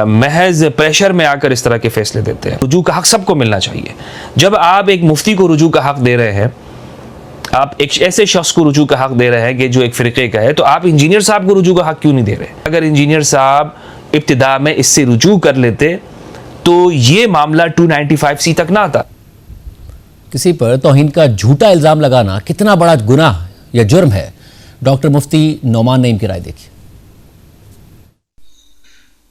محض پریشر میں آ کر اس طرح کے فیصلے دیتے ہیں. رجوع کا حق سب کو ملنا چاہیے. جب آپ ایک مفتی کو رجوع کا حق دے رہے ہیں, آپ ایک ایسے شخص کو رجوع کا حق دے رہے ہیں کہ جو ایک فرقے کا ہے, تو آپ انجینئر صاحب کو رجوع کا حق کیوں نہیں دے رہے؟ اگر انجینئر صاحب ابتدا میں اس سے رجوع کر لیتے تو یہ معاملہ 295C تک نہ آتا. کسی پر توہین کا جھوٹا الزام لگانا کتنا بڑا گناہ یا جرم ہے؟ ڈاکٹر مفتی نعمان نعیم کی رائے دیکھیے.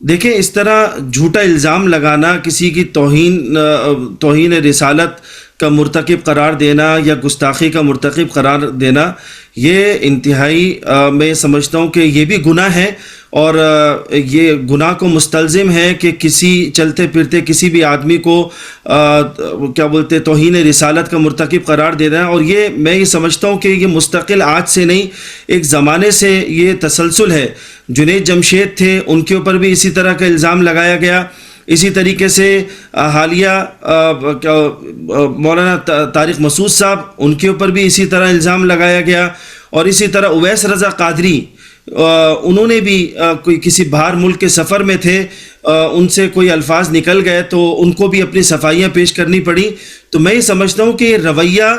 دیکھیں, اس طرح جھوٹا الزام لگانا, کسی کی توہین رسالت کا مرتکب قرار دینا یا گستاخی کا مرتکب قرار دینا, یہ انتہائی میں سمجھتا ہوں کہ یہ بھی گناہ ہے, اور یہ گناہ کو مستلزم ہے کہ کسی چلتے پھرتے کسی بھی آدمی کو کیا بولتے توہین رسالت کا مرتکب قرار دینا. اور یہ میں یہ سمجھتا ہوں کہ یہ مستقل آج سے نہیں, ایک زمانے سے یہ تسلسل ہے. جنید جمشید تھے, ان کے اوپر بھی اسی طرح کا الزام لگایا گیا. اسی طریقے سے حالیہ مولانا طارق مسعود صاحب, ان کے اوپر بھی اسی طرح الزام لگایا گیا. اور اسی طرح اویس رضا قادری, انہوں نے بھی کوئی کسی باہر ملک کے سفر میں تھے, ان سے کوئی الفاظ نکل گئے تو ان کو بھی اپنی صفائیاں پیش کرنی پڑی. تو میں یہ سمجھتا ہوں کہ یہ رویہ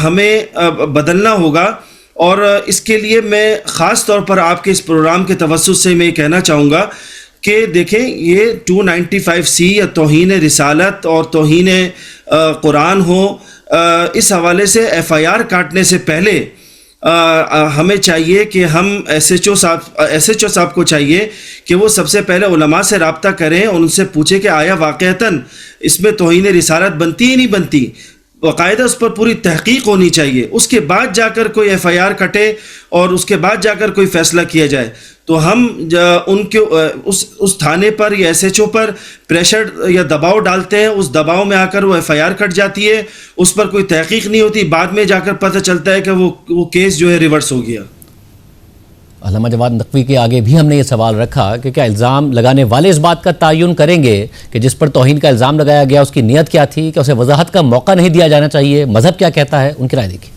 ہمیں بدلنا ہوگا, اور اس کے لیے میں خاص طور پر آپ کے اس پروگرام کے توسط سے میں یہ کہنا چاہوں گا کہ دیکھیں, یہ 295C یا توہین رسالت اور توہین قرآن ہو, اس حوالے سے FIR کاٹنے سے پہلے ہمیں چاہیے کہ ہم ایس ایچ او صاحب کو چاہیے کہ وہ سب سے پہلے علماء سے رابطہ کریں اور ان سے پوچھیں کہ آیا واقعتاً اس میں توہین رسالت بنتی ہی نہیں بنتی. باقاعدہ اس پر پوری تحقیق ہونی چاہیے, اس کے بعد جا کر کوئی FIR کٹے اور اس کے بعد جا کر کوئی فیصلہ کیا جائے. تو ہم ان کے اس تھانے پر یا ایس ایچ او پر پریشر یا دباؤ ڈالتے ہیں, اس دباؤ میں آ کر وہ FIR کٹ جاتی ہے, اس پر کوئی تحقیق نہیں ہوتی, بعد میں جا کر پتہ چلتا ہے کہ وہ کیس جو ہے ریورس ہو گیا. علامہ جواد نقوی کے آگے بھی ہم نے یہ سوال رکھا کہ کیا الزام لگانے والے اس بات کا تعین کریں گے کہ جس پر توہین کا الزام لگایا گیا اس کی نیت کیا تھی, کہ اسے وضاحت کا موقع نہیں دیا جانا چاہیے, مذہب کیا کہتا ہے؟ ان کی رائے دیکھیں.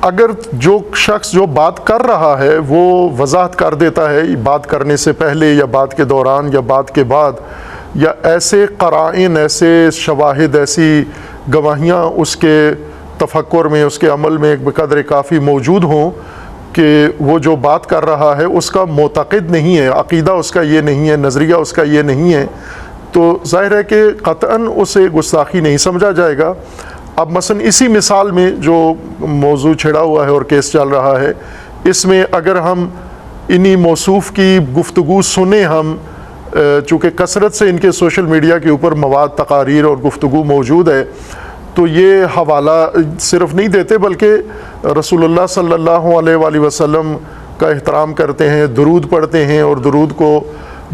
اگر جو شخص جو بات کر رہا ہے وہ وضاحت کر دیتا ہے بات کرنے سے پہلے یا بات کے دوران یا بات کے بعد، یا ایسے قرائن، ایسے شواہد، ایسی گواہیاں اس کے تفکر میں، اس کے عمل میں بقدر کافی موجود ہوں کہ وہ جو بات کر رہا ہے اس کا معتقد نہیں ہے، عقیدہ اس کا یہ نہیں ہے، نظریہ اس کا یہ نہیں ہے، تو ظاہر ہے کہ قطعاً اسے گستاخی نہیں سمجھا جائے گا۔ اب مثلا اسی مثال میں جو موضوع چھڑا ہوا ہے اور کیس چل رہا ہے، اس میں اگر ہم انہی موصوف کی گفتگو سنیں، ہم چونکہ کثرت سے ان کے سوشل میڈیا کے اوپر مواد، تقاریر اور گفتگو موجود ہے، تو یہ حوالہ صرف نہیں دیتے بلکہ رسول اللہ صلی اللہ علیہ وآلہ وسلم کا احترام کرتے ہیں، درود پڑھتے ہیں اور درود کو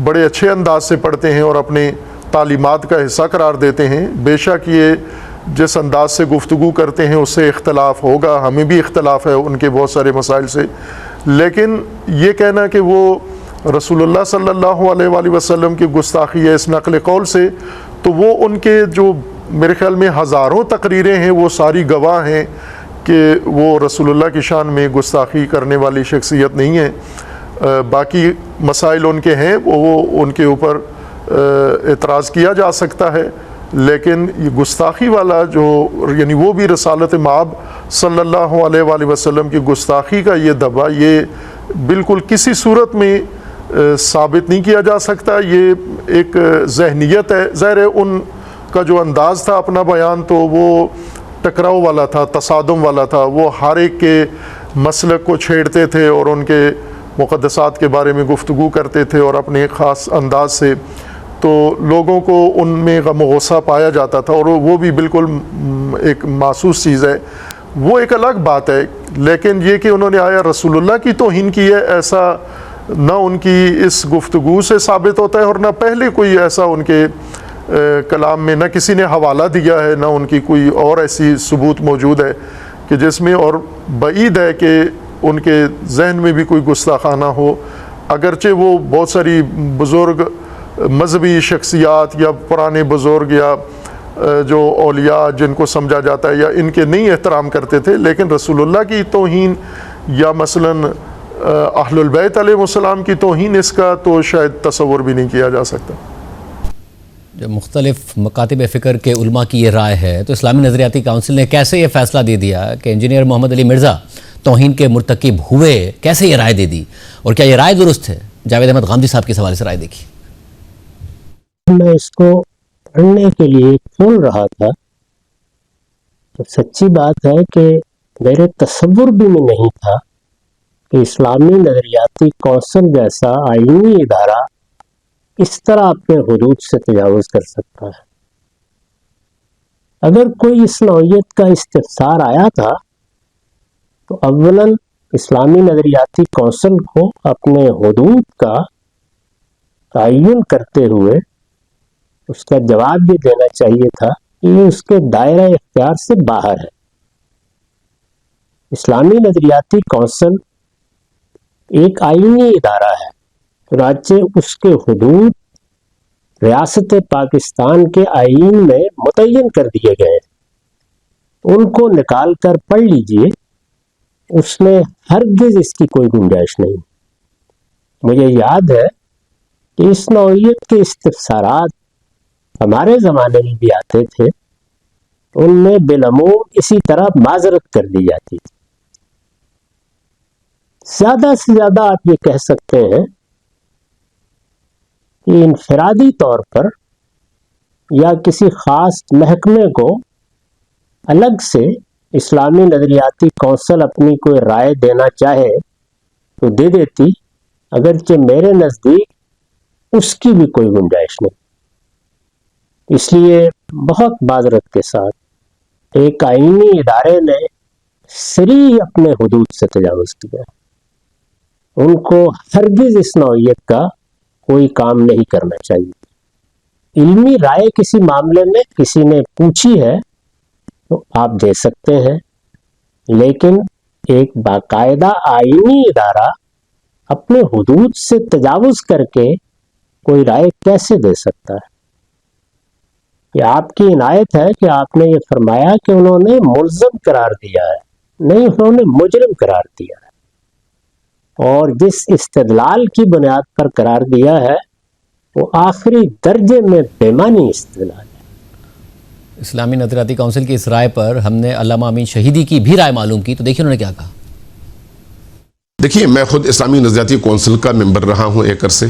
بڑے اچھے انداز سے پڑھتے ہیں اور اپنے تعلیمات کا حصہ قرار دیتے ہیں۔ بے شک یہ جس انداز سے گفتگو کرتے ہیں اس سے اختلاف ہوگا، ہمیں بھی اختلاف ہے ان کے بہت سارے مسائل سے، لیکن یہ کہنا کہ وہ رسول اللہ صلی اللہ علیہ وآلہ وسلم کی گستاخی ہے اس نقل قول سے، تو وہ ان کے جو میرے خیال میں ہزاروں تقریریں ہیں وہ ساری گواہ ہیں کہ وہ رسول اللہ کی شان میں گستاخی کرنے والی شخصیت نہیں ہے۔ باقی مسائل ان کے ہیں، وہ ان کے اوپر اعتراض کیا جا سکتا ہے، لیکن یہ گستاخی والا جو یعنی وہ بھی رسالت مآب صلی اللہ علیہ وآلہ وسلم کی گستاخی کا یہ دعویٰ یہ بالکل کسی صورت میں ثابت نہیں کیا جا سکتا۔ یہ ایک ذہنیت ہے، ظاہر ہے ان کا جو انداز تھا اپنا بیان تو وہ ٹکراؤ والا تھا، تصادم والا تھا، وہ ہر ایک کے مسلک کو چھیڑتے تھے اور ان کے مقدسات کے بارے میں گفتگو کرتے تھے اور اپنے خاص انداز سے، تو لوگوں کو ان میں غم و غصہ پایا جاتا تھا، اور وہ بھی بالکل ایک محسوس چیز ہے، وہ ایک الگ بات ہے۔ لیکن یہ کہ انہوں نے آیا رسول اللہ کی توہین کی ہے، ایسا نہ ان کی اس گفتگو سے ثابت ہوتا ہے، اور نہ پہلے کوئی ایسا ان کے کلام میں نہ کسی نے حوالہ دیا ہے، نہ ان کی کوئی اور ایسی ثبوت موجود ہے کہ جس میں، اور بعید ہے کہ ان کے ذہن میں بھی کوئی گستاخانہ ہو، اگرچہ وہ بہت ساری بزرگ مذہبی شخصیات یا پرانے بزرگ یا جو اولیاء جن کو سمجھا جاتا ہے یا ان کے نہیں احترام کرتے تھے، لیکن رسول اللہ کی توہین یا مثلاً اہل البیت علیہ السلام کی توہین، اس کا تو شاید تصور بھی نہیں کیا جا سکتا۔ جب مختلف مکاتب فکر کے علماء کی یہ رائے ہے تو اسلامی نظریاتی کونسل نے کیسے یہ فیصلہ دے دیا کہ انجینئر محمد علی مرزا توہین کے مرتکب ہوئے؟ کیسے یہ رائے دے دی اور کیا یہ رائے درست ہے؟ جاوید احمد غامدی صاحب کے حوالے سے رائے دیکھی۔ میں اس کو پڑھنے کے لیے کھول رہا تھا تو سچی بات ہے کہ میرے تصور بھی میں نہیں تھا کہ اسلامی نظریاتی کونسل جیسا آئینی ادارہ اس طرح اپنے حدود سے تجاوز کر سکتا ہے۔ اگر کوئی اس نوعیت کا استفسار آیا تھا تو اولاً اسلامی نظریاتی کونسل کو اپنے حدود کا تعین کرتے ہوئے اس کا جواب یہ دینا چاہیے تھا کہ یہ اس کے دائرہ اختیار سے باہر ہے۔ اسلامی نظریاتی کونسل ایک آئینی ادارہ ہے، چنانچہ اس کے حدود ریاست پاکستان کے آئین میں متعین کر دیے گئے ہیں، ان کو نکال کر پڑھ لیجئے، اس میں ہرگز اس کی کوئی گنجائش نہیں۔ مجھے یاد ہے کہ اس نوعیت کے استفسارات ہمارے زمانے میں بھی آتے تھے، ان میں بالعموم اسی طرح معذرت کر دی جاتی تھی۔ زیادہ سے زیادہ آپ یہ کہہ سکتے ہیں کہ انفرادی طور پر یا کسی خاص محکمے کو الگ سے اسلامی نظریاتی کونسل اپنی کوئی رائے دینا چاہے تو دے دیتی، اگرچہ میرے نزدیک اس کی بھی کوئی گنجائش نہیں۔ اس لیے بہت معذرت کے ساتھ ایک آئینی ادارے نے صریح اپنے حدود سے تجاوز کیا، ان کو ہرگز اس نوعیت کا کوئی کام نہیں کرنا چاہیے۔ علمی رائے کسی معاملے میں کسی نے پوچھی ہے تو آپ دے سکتے ہیں، لیکن ایک باقاعدہ آئینی ادارہ اپنے حدود سے تجاوز کر کے کوئی رائے کیسے دے سکتا ہے؟ یہ آپ کی عنایت ہے کہ آپ نے یہ فرمایا کہ انہوں نے ملزم قرار دیا ہے نہیں، انہوں نے مجرم قرار دیا ہے، اور جس استدلال کی بنیاد پر قرار دیا ہے وہ آخری درجے میں بےمانی استدلال ہے۔ اسلامی نظریاتی کونسل کی اس رائے پر ہم نے علامہ امین شہیدی کی بھی رائے معلوم کی، تو دیکھیں انہوں نے کیا کہا۔ دیکھیے، میں خود اسلامی نظریاتی کونسل کا ممبر رہا ہوں ایک عرصے،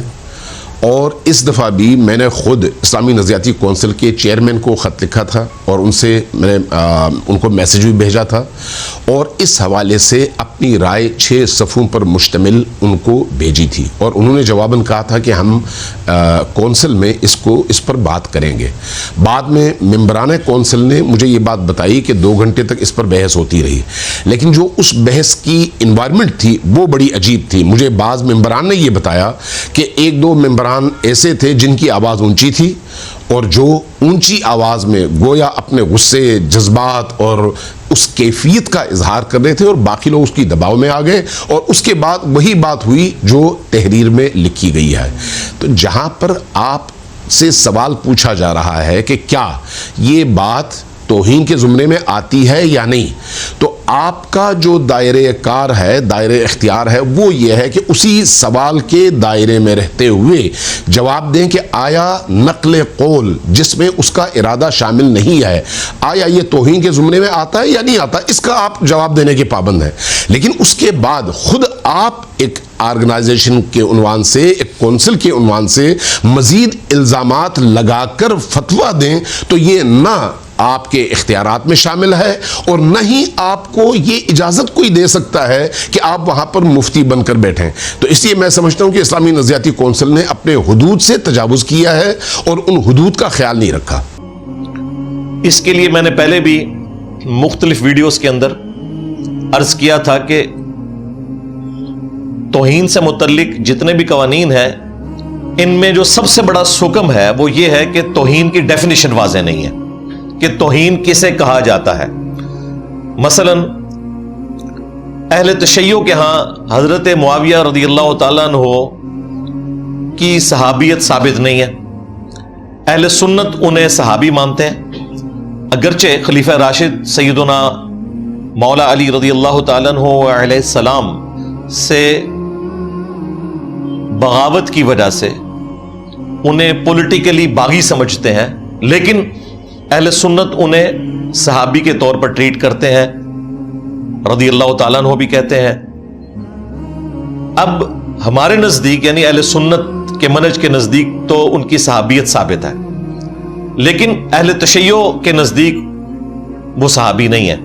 اور اس دفعہ بھی میں نے خود اسلامی نظریاتی کونسل کے چیئرمین کو خط لکھا تھا، اور ان سے میں نے ان کو میسیج بھی بھیجا تھا، اور اس حوالے سے اپنی رائے 6 صفحوں پر مشتمل ان کو بھیجی تھی، اور انہوں نے جواباً کہا تھا کہ ہم کونسل میں اس پر بات کریں گے۔ بعد میں ممبران کونسل نے مجھے یہ بات بتائی کہ 2 گھنٹے تک اس پر بحث ہوتی رہی، لیکن جو اس بحث کی انوائرمنٹ تھی وہ بڑی عجیب تھی۔ مجھے بعض ممبران نے یہ بتایا کہ 1-2 ممبران ایسے تھے جن کی آواز اونچی تھی، اور جو اونچی آواز میں گویا اپنے غصے، جذبات اور اس کیفیت کا اظہار کر رہے تھے، اور باقی لوگ اس کی دباؤ میں آ گئے، اور اس کے بعد وہی بات ہوئی جو تحریر میں لکھی گئی ہے۔ تو جہاں پر آپ سے سوال پوچھا جا رہا ہے کہ کیا یہ بات توہین کے زمرے میں آتی ہے یا نہیں، تو آپ کا جو دائرہ کار ہے، دائرہ اختیار ہے، وہ یہ ہے کہ اسی سوال کے دائرے میں رہتے ہوئے جواب دیں کہ آیا نقل قول جس میں اس کا ارادہ شامل نہیں ہے، آیا یہ توہین کے زمرے میں آتا ہے یا نہیں آتا، اس کا آپ جواب دینے کے پابند ہیں۔ لیکن اس کے بعد خود آپ ایک آرگنائزیشن کے عنوان سے، ایک کونسل کے عنوان سے مزید الزامات لگا کر فتویٰ دیں، تو یہ نہ آپ کے اختیارات میں شامل ہے، اور نہ ہی آپ کو یہ اجازت کوئی دے سکتا ہے کہ آپ وہاں پر مفتی بن کر بیٹھیں۔ تو اس لیے میں سمجھتا ہوں کہ اسلامی نظریاتی کونسل نے اپنے حدود سے تجاوز کیا ہے اور ان حدود کا خیال نہیں رکھا۔ اس کے لیے میں نے پہلے بھی مختلف ویڈیوز کے اندر عرض کیا تھا کہ توہین سے متعلق جتنے بھی قوانین ہیں، ان میں جو سب سے بڑا سکم ہے وہ یہ ہے کہ توہین کی ڈیفینیشن واضح نہیں ہے کہ توہین کسے کہا جاتا ہے۔ مثلا اہل تشیع کے ہاں حضرت معاویہ رضی اللہ تعالیٰ عنہ کی صحابیت ثابت نہیں ہے، اہل سنت انہیں صحابی مانتے ہیں، اگرچہ خلیفہ راشد سیدنا مولا علی رضی اللہ تعالیٰ عنہ علیہ السلام سے بغاوت کی وجہ سے انہیں پولیٹیکلی باغی سمجھتے ہیں، لیکن اہل سنت انہیں صحابی کے طور پر ٹریٹ کرتے ہیں، رضی اللہ تعالیٰ عنہ بھی کہتے ہیں۔ اب ہمارے نزدیک یعنی اہل سنت کے منہج کے نزدیک تو ان کی صحابیت ثابت ہے، لیکن اہل تشیع کے نزدیک وہ صحابی نہیں ہے،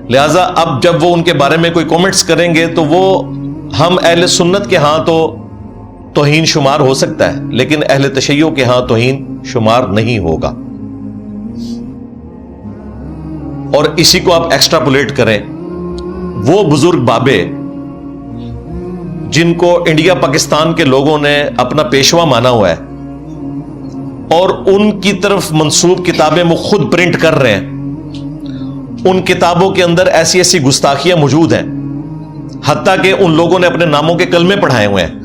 لہذا اب جب وہ ان کے بارے میں کوئی کومنٹس کریں گے تو وہ ہم اہل سنت کے ہاں تو توہین شمار ہو سکتا ہے، لیکن اہل تشیع کے ہاں توہین شمار نہیں ہوگا۔ اور اسی کو آپ ایکسٹراپولیٹ کریں، وہ بزرگ بابے جن کو انڈیا پاکستان کے لوگوں نے اپنا پیشوا مانا ہوا ہے اور ان کی طرف منسوب کتابیں وہ خود پرنٹ کر رہے ہیں، ان کتابوں کے اندر ایسی ایسی گستاخیاں موجود ہیں، حتیٰ کہ ان لوگوں نے اپنے ناموں کے کلمے پڑھائے ہوئے ہیں۔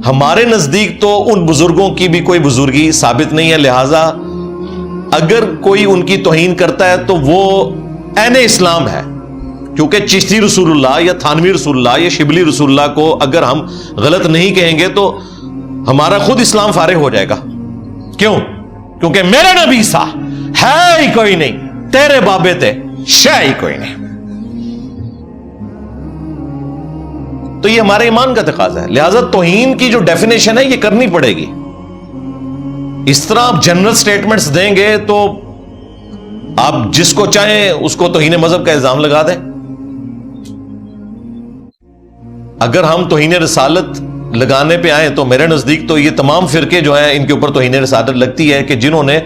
ہمارے نزدیک تو ان بزرگوں کی بھی کوئی بزرگی ثابت نہیں ہے، لہذا اگر کوئی ان کی توہین کرتا ہے تو وہ عین اسلام ہے، کیونکہ چشتی رسول اللہ یا تھانوی رسول اللہ یا شبلی رسول اللہ کو اگر ہم غلط نہیں کہیں گے تو ہمارا خود اسلام فارغ ہو جائے گا۔ کیوں؟ کیونکہ میرے نبی سا ہے ہی کوئی نہیں، تیرے بابے تھے شے ہی کوئی نہیں۔ تو یہ ہمارے ایمان کا تقاضا ہے، لہذا توہین کی جو ڈیفینیشن ہے یہ کرنی پڑے گی۔ اس طرح آپ جنرل سٹیٹمنٹس دیں گے تو آپ جس کو چاہیں اس کو توہین مذہب کا الزام لگا دیں۔ اگر ہم توہین رسالت لگانے پہ آئیں تو میرے نزدیک تو یہ تمام فرقے جو ہیں ان کے اوپر توہین رسالت لگتی ہے کہ جنہوں نے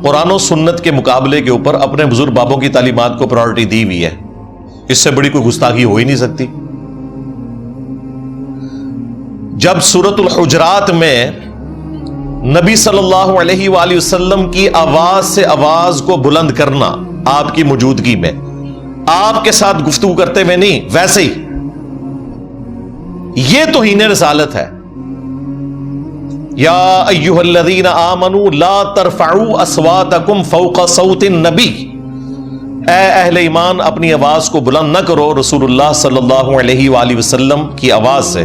قرآن و سنت کے مقابلے کے اوپر اپنے بزرگ بابوں کی تعلیمات کو پرائورٹی دی ہوئی ہے، اس سے بڑی کوئی گستاخی ہو ہی نہیں سکتی۔ جب سورۃ الحجرات میں نبی صلی اللہ علیہ وآلہ وسلم کی آواز سے آواز کو بلند کرنا آپ کی موجودگی میں، آپ کے ساتھ گفتگو کرتے ہوئے نہیں، ویسے ہی یہ توہین رسالت ہے۔ یا ایھا الذین آمنوا لا ترفعوا اصواتکم فوق صوت النبی اے اہل ایمان اپنی آواز کو بلند نہ کرو رسول اللہ صلی اللہ علیہ وآلہ وسلم کی آواز سے،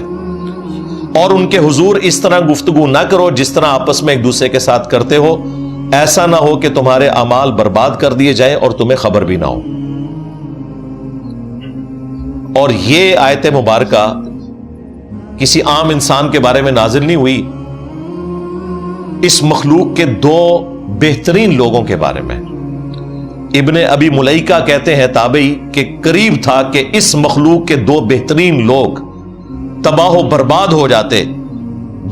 اور ان کے حضور اس طرح گفتگو نہ کرو جس طرح آپس میں ایک دوسرے کے ساتھ کرتے ہو، ایسا نہ ہو کہ تمہارے اعمال برباد کر دیے جائیں اور تمہیں خبر بھی نہ ہو۔ اور یہ آیت مبارکہ کسی عام انسان کے بارے میں نازل نہیں ہوئی، اس مخلوق کے دو بہترین لوگوں کے بارے میں۔ ابن ابی ملیکہ کہتے ہیں تابعی کہ قریب تھا کہ اس مخلوق کے دو بہترین لوگ تباہ و برباد ہو جاتے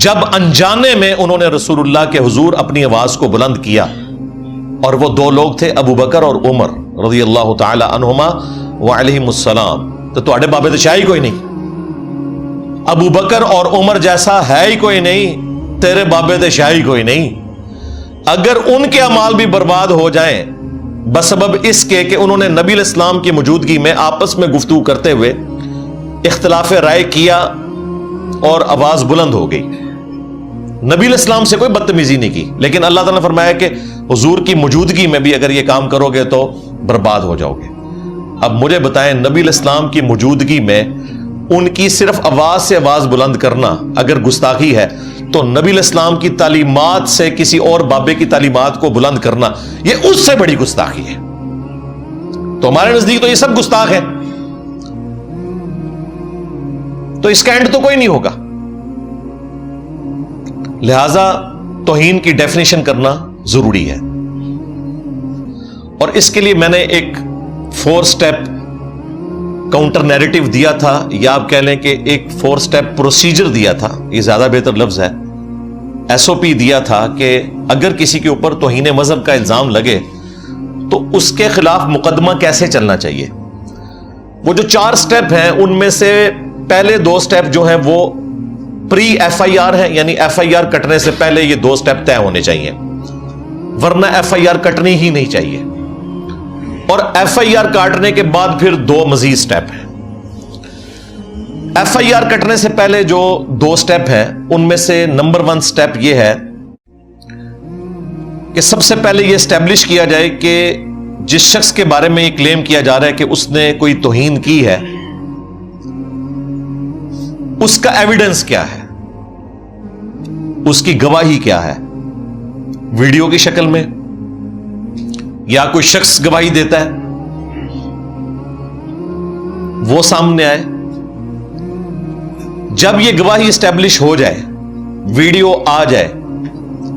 جب انجانے میں انہوں نے رسول اللہ کے حضور اپنی آواز کو بلند کیا، اور وہ دو لوگ تھے ابو بکر اور عمر رضی اللہ تعالی عنہما وعلیہم السلام۔ تو تواڈے بابے تے شاہی کوئی نہیں، ابو بکر اور عمر جیسا ہے ہی کوئی نہیں، تیرے بابے تے شاہی کوئی نہیں۔ اگر ان کے اعمال بھی برباد ہو جائیں بسبب اس کے کہ انہوں نے نبی علیہ السلام کی موجودگی میں آپس میں گفتگو کرتے ہوئے اختلاف رائے کیا اور آواز بلند ہو گئی، نبی علیہ السلام سے کوئی بدتمیزی نہیں کی، لیکن اللہ تعالیٰ نے فرمایا کہ حضور کی موجودگی میں بھی اگر یہ کام کرو گے تو برباد ہو جاؤ گے۔ اب مجھے بتائیں، نبی علیہ السلام کی موجودگی میں ان کی صرف آواز سے آواز بلند کرنا اگر گستاخی ہے تو نبی علیہ السلام کی تعلیمات سے کسی اور بابے کی تعلیمات کو بلند کرنا یہ اس سے بڑی گستاخی ہے۔ تو ہمارے نزدیک تو یہ سب گستاخ ہیں، تو اس کا اینڈ تو کوئی نہیں ہوگا۔ لہذا توہین کی ڈیفینیشن کرنا ضروری ہے، اور اس کے لیے میں نے ایک 4 سٹیپ کاؤنٹر نیریٹو دیا تھا، یا آپ کہہ لیں کہ ایک 4 سٹیپ پروسیجر دیا تھا، یہ زیادہ بہتر لفظ ہے، SOP دیا تھا کہ اگر کسی کے اوپر توہین مذہب کا الزام لگے تو اس کے خلاف مقدمہ کیسے چلنا چاہیے۔ وہ جو 4 سٹیپ ہیں ان میں سے پہلے 2 سٹیپ جو ہیں وہ پری FIR ہیں، یعنی FIR کٹنے سے پہلے یہ 2 سٹیپ طے ہونے چاہیے، ورنہ FIR کٹنی ہی نہیں چاہیے۔ اور FIR کاٹنے کے بعد پھر 2 مزید سٹیپ ہیں۔ FIR کٹنے سے پہلے جو 2 سٹیپ ہیں ان میں سے نمبر 1 سٹیپ یہ ہے کہ سب سے پہلے یہ اسٹیبلش کیا جائے کہ جس شخص کے بارے میں یہ کلیم کیا جا رہا ہے کہ اس نے کوئی توہین کی ہے، اس کا ایویڈنس کیا ہے، اس کی گواہی کیا ہے، ویڈیو کی شکل میں یا کوئی شخص گواہی دیتا ہے وہ سامنے آئے۔ جب یہ گواہی اسٹیبلش ہو جائے، ویڈیو آ جائے،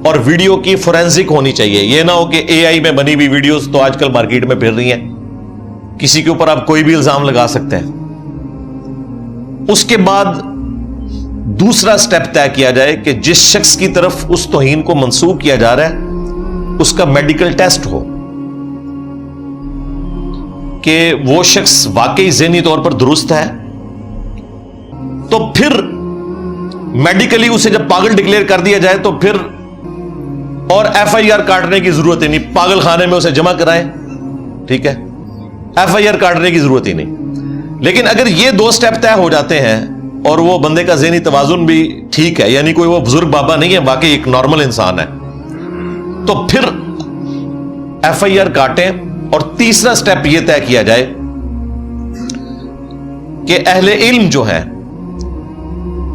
اور ویڈیو کی فورینزک ہونی چاہیے، یہ نہ ہو کہ AI میں بنی ہوئی ویڈیوز تو آج کل مارکیٹ میں پھر رہی ہیں، کسی کے اوپر آپ کوئی بھی الزام لگا سکتے ہیں۔ اس کے بعد دوسرا سٹیپ طے کیا جائے کہ جس شخص کی طرف اس توہین کو منسوب کیا جا رہا ہے اس کا میڈیکل ٹیسٹ ہو کہ وہ شخص واقعی ذہنی طور پر درست ہے، تو پھر میڈیکلی اسے جب پاگل ڈکلیئر کر دیا جائے تو پھر اور FIR کاٹنے کی ضرورت ہی نہیں، پاگل خانے میں اسے جمع کرائیں، ٹھیک ہے، FIR کاٹنے کی ضرورت ہی نہیں۔ لیکن اگر یہ 2 سٹیپ طے ہو جاتے ہیں اور وہ بندے کا ذہنی توازن بھی ٹھیک ہے، یعنی کوئی وہ بزرگ بابا نہیں ہے، واقعی ایک نارمل انسان ہے، تو پھر FIR کاٹیں، اور تیسرا سٹیپ یہ طے کیا جائے کہ اہل علم جو ہیں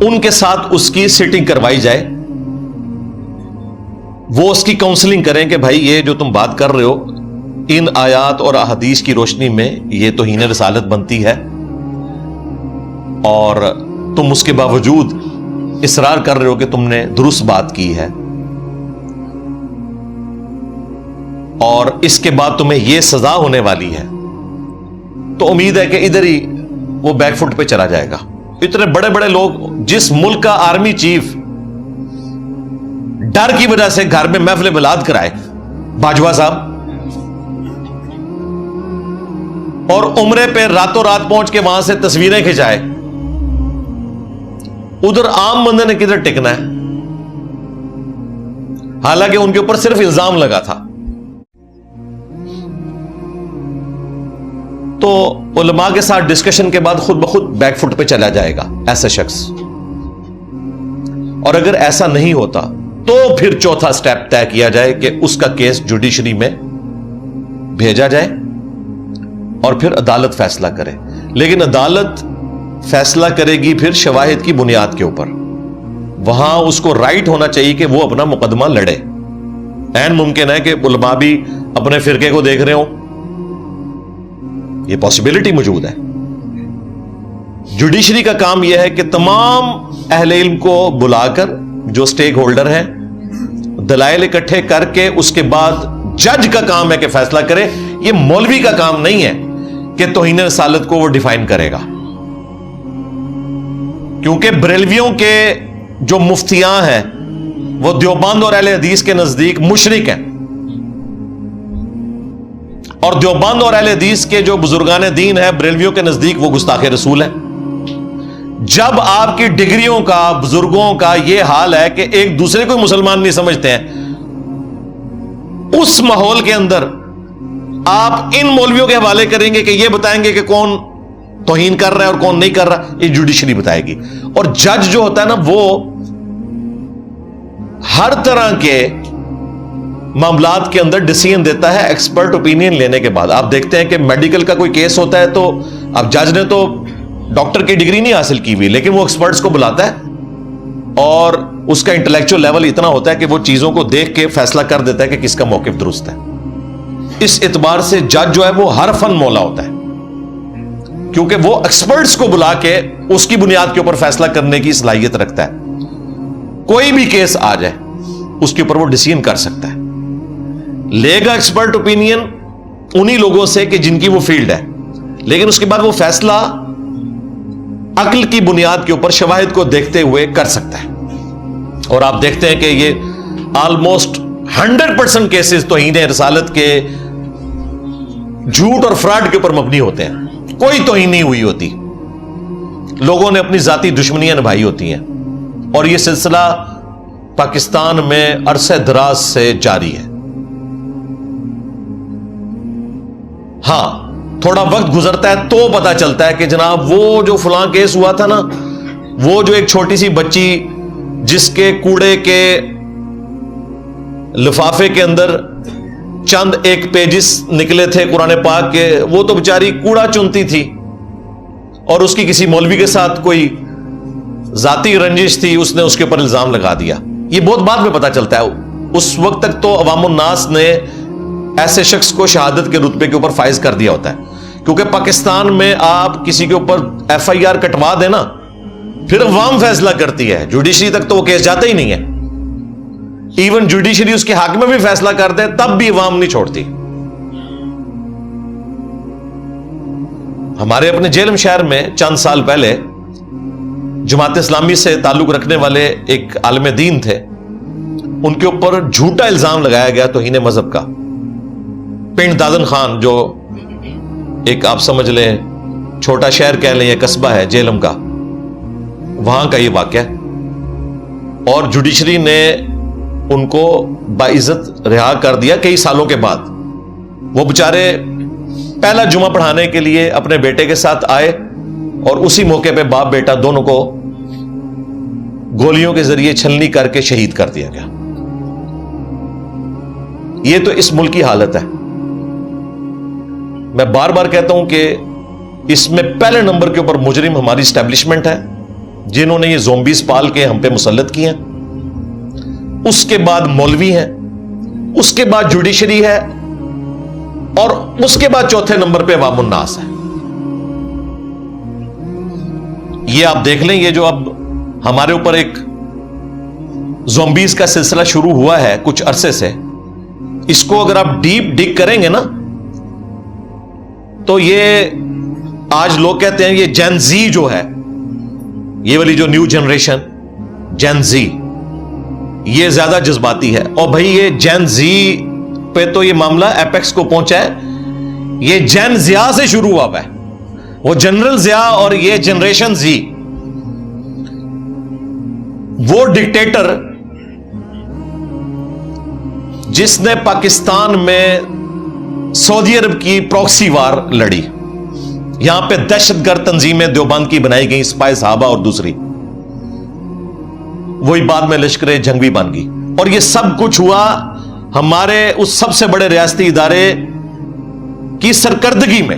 ان کے ساتھ اس کی سیٹنگ کروائی جائے، وہ اس کی کاؤنسلنگ کریں کہ بھائی یہ جو تم بات کر رہے ہو ان آیات اور احادیث کی روشنی میں یہ توہین رسالت بنتی ہے، اور تم اس کے باوجود اصرار کر رہے ہو کہ تم نے درست بات کی ہے، اور اس کے بعد تمہیں یہ سزا ہونے والی ہے، تو امید ہے کہ ادھر ہی وہ بیک فٹ پہ چلا جائے گا۔ اتنے بڑے بڑے لوگ، جس ملک کا آرمی چیف ڈر کی وجہ سے گھر میں محفل میلاد کرائے، باجوہ صاحب، اور عمرے پہ راتوں رات پہنچ کے وہاں سے تصویریں کھنچائے، ادھر عام بندے نے کدھر ٹکنا ہے؟ حالانکہ ان کے اوپر صرف الزام لگا تھا۔ تو علماء کے ساتھ ڈسکشن کے بعد خود بخود بیک فٹ پہ چلا جائے گا ایسا شخص، اور اگر ایسا نہیں ہوتا تو پھر چوتھا سٹیپ طے کیا جائے کہ اس کا کیس جوڈیشری میں بھیجا جائے، اور پھر عدالت فیصلہ کرے. لیکن عدالت فیصلہ کرے گی پھر شواہد کی بنیاد کے اوپر. وہاں اس کو رائٹ ہونا چاہیے کہ وہ اپنا مقدمہ لڑے. عین ممکن ہے کہ علماء بھی اپنے فرقے کو دیکھ رہے ہوں, یہ پاسبلٹی موجود ہے. جوڈیشری کا کام یہ ہے کہ تمام اہل علم کو بلا کر, جو سٹیک ہولڈر ہیں, دلائل اکٹھے کر کے اس کے بعد جج کا کام ہے کہ فیصلہ کرے. یہ مولوی کا کام نہیں ہے کہ توہین رسالت کو وہ ڈیفائن کرے گا, کیونکہ بریلویوں کے جو مفتیاں ہیں وہ دیوبند اور اہل حدیث کے نزدیک مشرک ہیں, اور دیوبند اور اہل حدیث کے جو بزرگان دین ہیں بریلویوں کے نزدیک وہ گستاخ رسول ہیں. جب آپ کی ڈگریوں کا, بزرگوں کا یہ حال ہے کہ ایک دوسرے کو مسلمان نہیں سمجھتے ہیں, اس ماحول کے اندر آپ ان مولویوں کے حوالے کریں گے کہ یہ بتائیں گے کہ کون توہین کر رہا ہے اور کون نہیں کر رہا, یہ جوڈیشری بتائے گی. اور جج جو ہوتا ہے نا وہ ہر طرح کے معاملات کے اندر ڈیسیژن دیتا ہے ایکسپرٹ اوپینین لینے کے بعد. آپ دیکھتے ہیں کہ میڈیکل کا کوئی کیس ہوتا ہے تو اب جج نے تو ڈاکٹر کی ڈگری نہیں حاصل کی ہوئی, لیکن وہ ایکسپرٹس کو بلاتا ہے اور اس کا انٹلیکچوئل لیول اتنا ہوتا ہے کہ وہ چیزوں کو دیکھ کے فیصلہ کر دیتا ہے کہ کس کا موقف درست ہے. اس اعتبار سے جج جو ہے وہ ہر فن مولا ہوتا ہے, کیونکہ وہ ایکسپرٹس کو بلا کے اس کی بنیاد کے اوپر فیصلہ کرنے کی صلاحیت رکھتا ہے. کوئی بھی کیس آ جائے اس کے اوپر وہ ڈیسیژن کر سکتا ہے. لے گا ایکسپرٹ اوپینین انہی لوگوں سے کہ جن کی وہ فیلڈ ہے, لیکن اس کے بعد وہ فیصلہ عقل کی بنیاد کے اوپر شواہد کو دیکھتے ہوئے کر سکتا ہے. اور آپ دیکھتے ہیں کہ یہ آلموسٹ 100% کیسز توہین رسالت کے جھوٹ اور فراڈ کے اوپر مبنی ہوتے ہیں. کوئی توہین نہیں ہوئی ہوتی, لوگوں نے اپنی ذاتی دشمنیاں نبھائی ہوتی ہیں, اور یہ سلسلہ پاکستان میں عرصہ دراز سے جاری ہے. ہاں تھوڑا وقت گزرتا ہے تو پتا چلتا ہے کہ جناب وہ جو فلاں کیس ہوا تھا نا, وہ جو ایک چھوٹی سی بچی جس کے کوڑے کے لفافے کے اندر چند ایک پیجز نکلے تھے قرآن پاک کے, وہ تو بیچاری کوڑا چنتی تھی اور اس کی کسی مولوی کے ساتھ کوئی ذاتی رنجش تھی, اس نے اس کے اوپر الزام لگا دیا. یہ بہت بعد میں پتا چلتا ہے. اس وقت تک تو عوام الناس نے ایسے شخص کو شہادت کے رتبے کے اوپر فائز کر دیا ہوتا ہے, کیونکہ پاکستان میں آپ کسی کے اوپر FIR کٹوا دیں نا, پھر عوام فیصلہ کرتی ہے. جوڈیشری تک تو وہ کیس جاتا ہی نہیں ہے. ایون جوڈیشری اس کے حق میں بھی فیصلہ کر دے تب بھی عوام نہیں چھوڑتی. ہمارے اپنے جیلم شہر میں چند سال پہلے جماعت اسلامی سے تعلق رکھنے والے ایک عالم دین تھے, ان کے اوپر جھوٹا الزام لگایا گیا توہین مذہب کا. پنڈ دادن خان جو ایک آپ سمجھ لیں چھوٹا شہر کہہ لیں, یہ قصبہ ہے جیلم کا, وہاں کا یہ واقعہ ہے. اور جوڈیشری نے ان کو باعزت رہا کر دیا کئی سالوں کے بعد. وہ بےچارے پہلا جمعہ پڑھانے کے لیے اپنے بیٹے کے ساتھ آئے اور اسی موقع پہ باپ بیٹا دونوں کو گولیوں کے ذریعے چھلنی کر کے شہید کر دیا گیا. یہ تو اس ملک کی حالت ہے. میں بار بار کہتا ہوں کہ اس میں پہلے نمبر کے اوپر مجرم ہماری اسٹیبلشمنٹ ہے, جنہوں نے یہ زومبیز پال کے ہم پہ مسلط کیے ہیں. اس کے بعد مولوی ہیں, اس کے بعد جوڈیشری ہے, اور اس کے بعد چوتھے نمبر پہ عوام الناس ہے. یہ آپ دیکھ لیں, یہ جو اب ہمارے اوپر ایک زومبیز کا سلسلہ شروع ہوا ہے کچھ عرصے سے, اس کو اگر آپ ڈیپ ڈگ کریں گے نا تو یہ آج لوگ کہتے ہیں یہ جین زی جو ہے, یہ والی جو نیو جنریشن جین زی, یہ زیادہ جذباتی ہے. اور بھائی یہ جین زی پہ تو یہ معاملہ ایپیکس کو پہنچا ہے. یہ جین زیا سے شروع ہوا ہے, وہ جنرل زیا اور یہ جنریشن زی. وہ ڈکٹیٹر جس نے پاکستان میں سعودی عرب کی پروکسی وار لڑی, یہاں پہ دہشت گرد تنظیمیں دیوبند کی بنائی گئی, سپاہی صحابہ اور دوسری, وہی بعد میں لشکر جنگی بن گئی. اور یہ سب کچھ ہوا ہمارے اس سب سے بڑے ریاستی ادارے کی سرکردگی میں.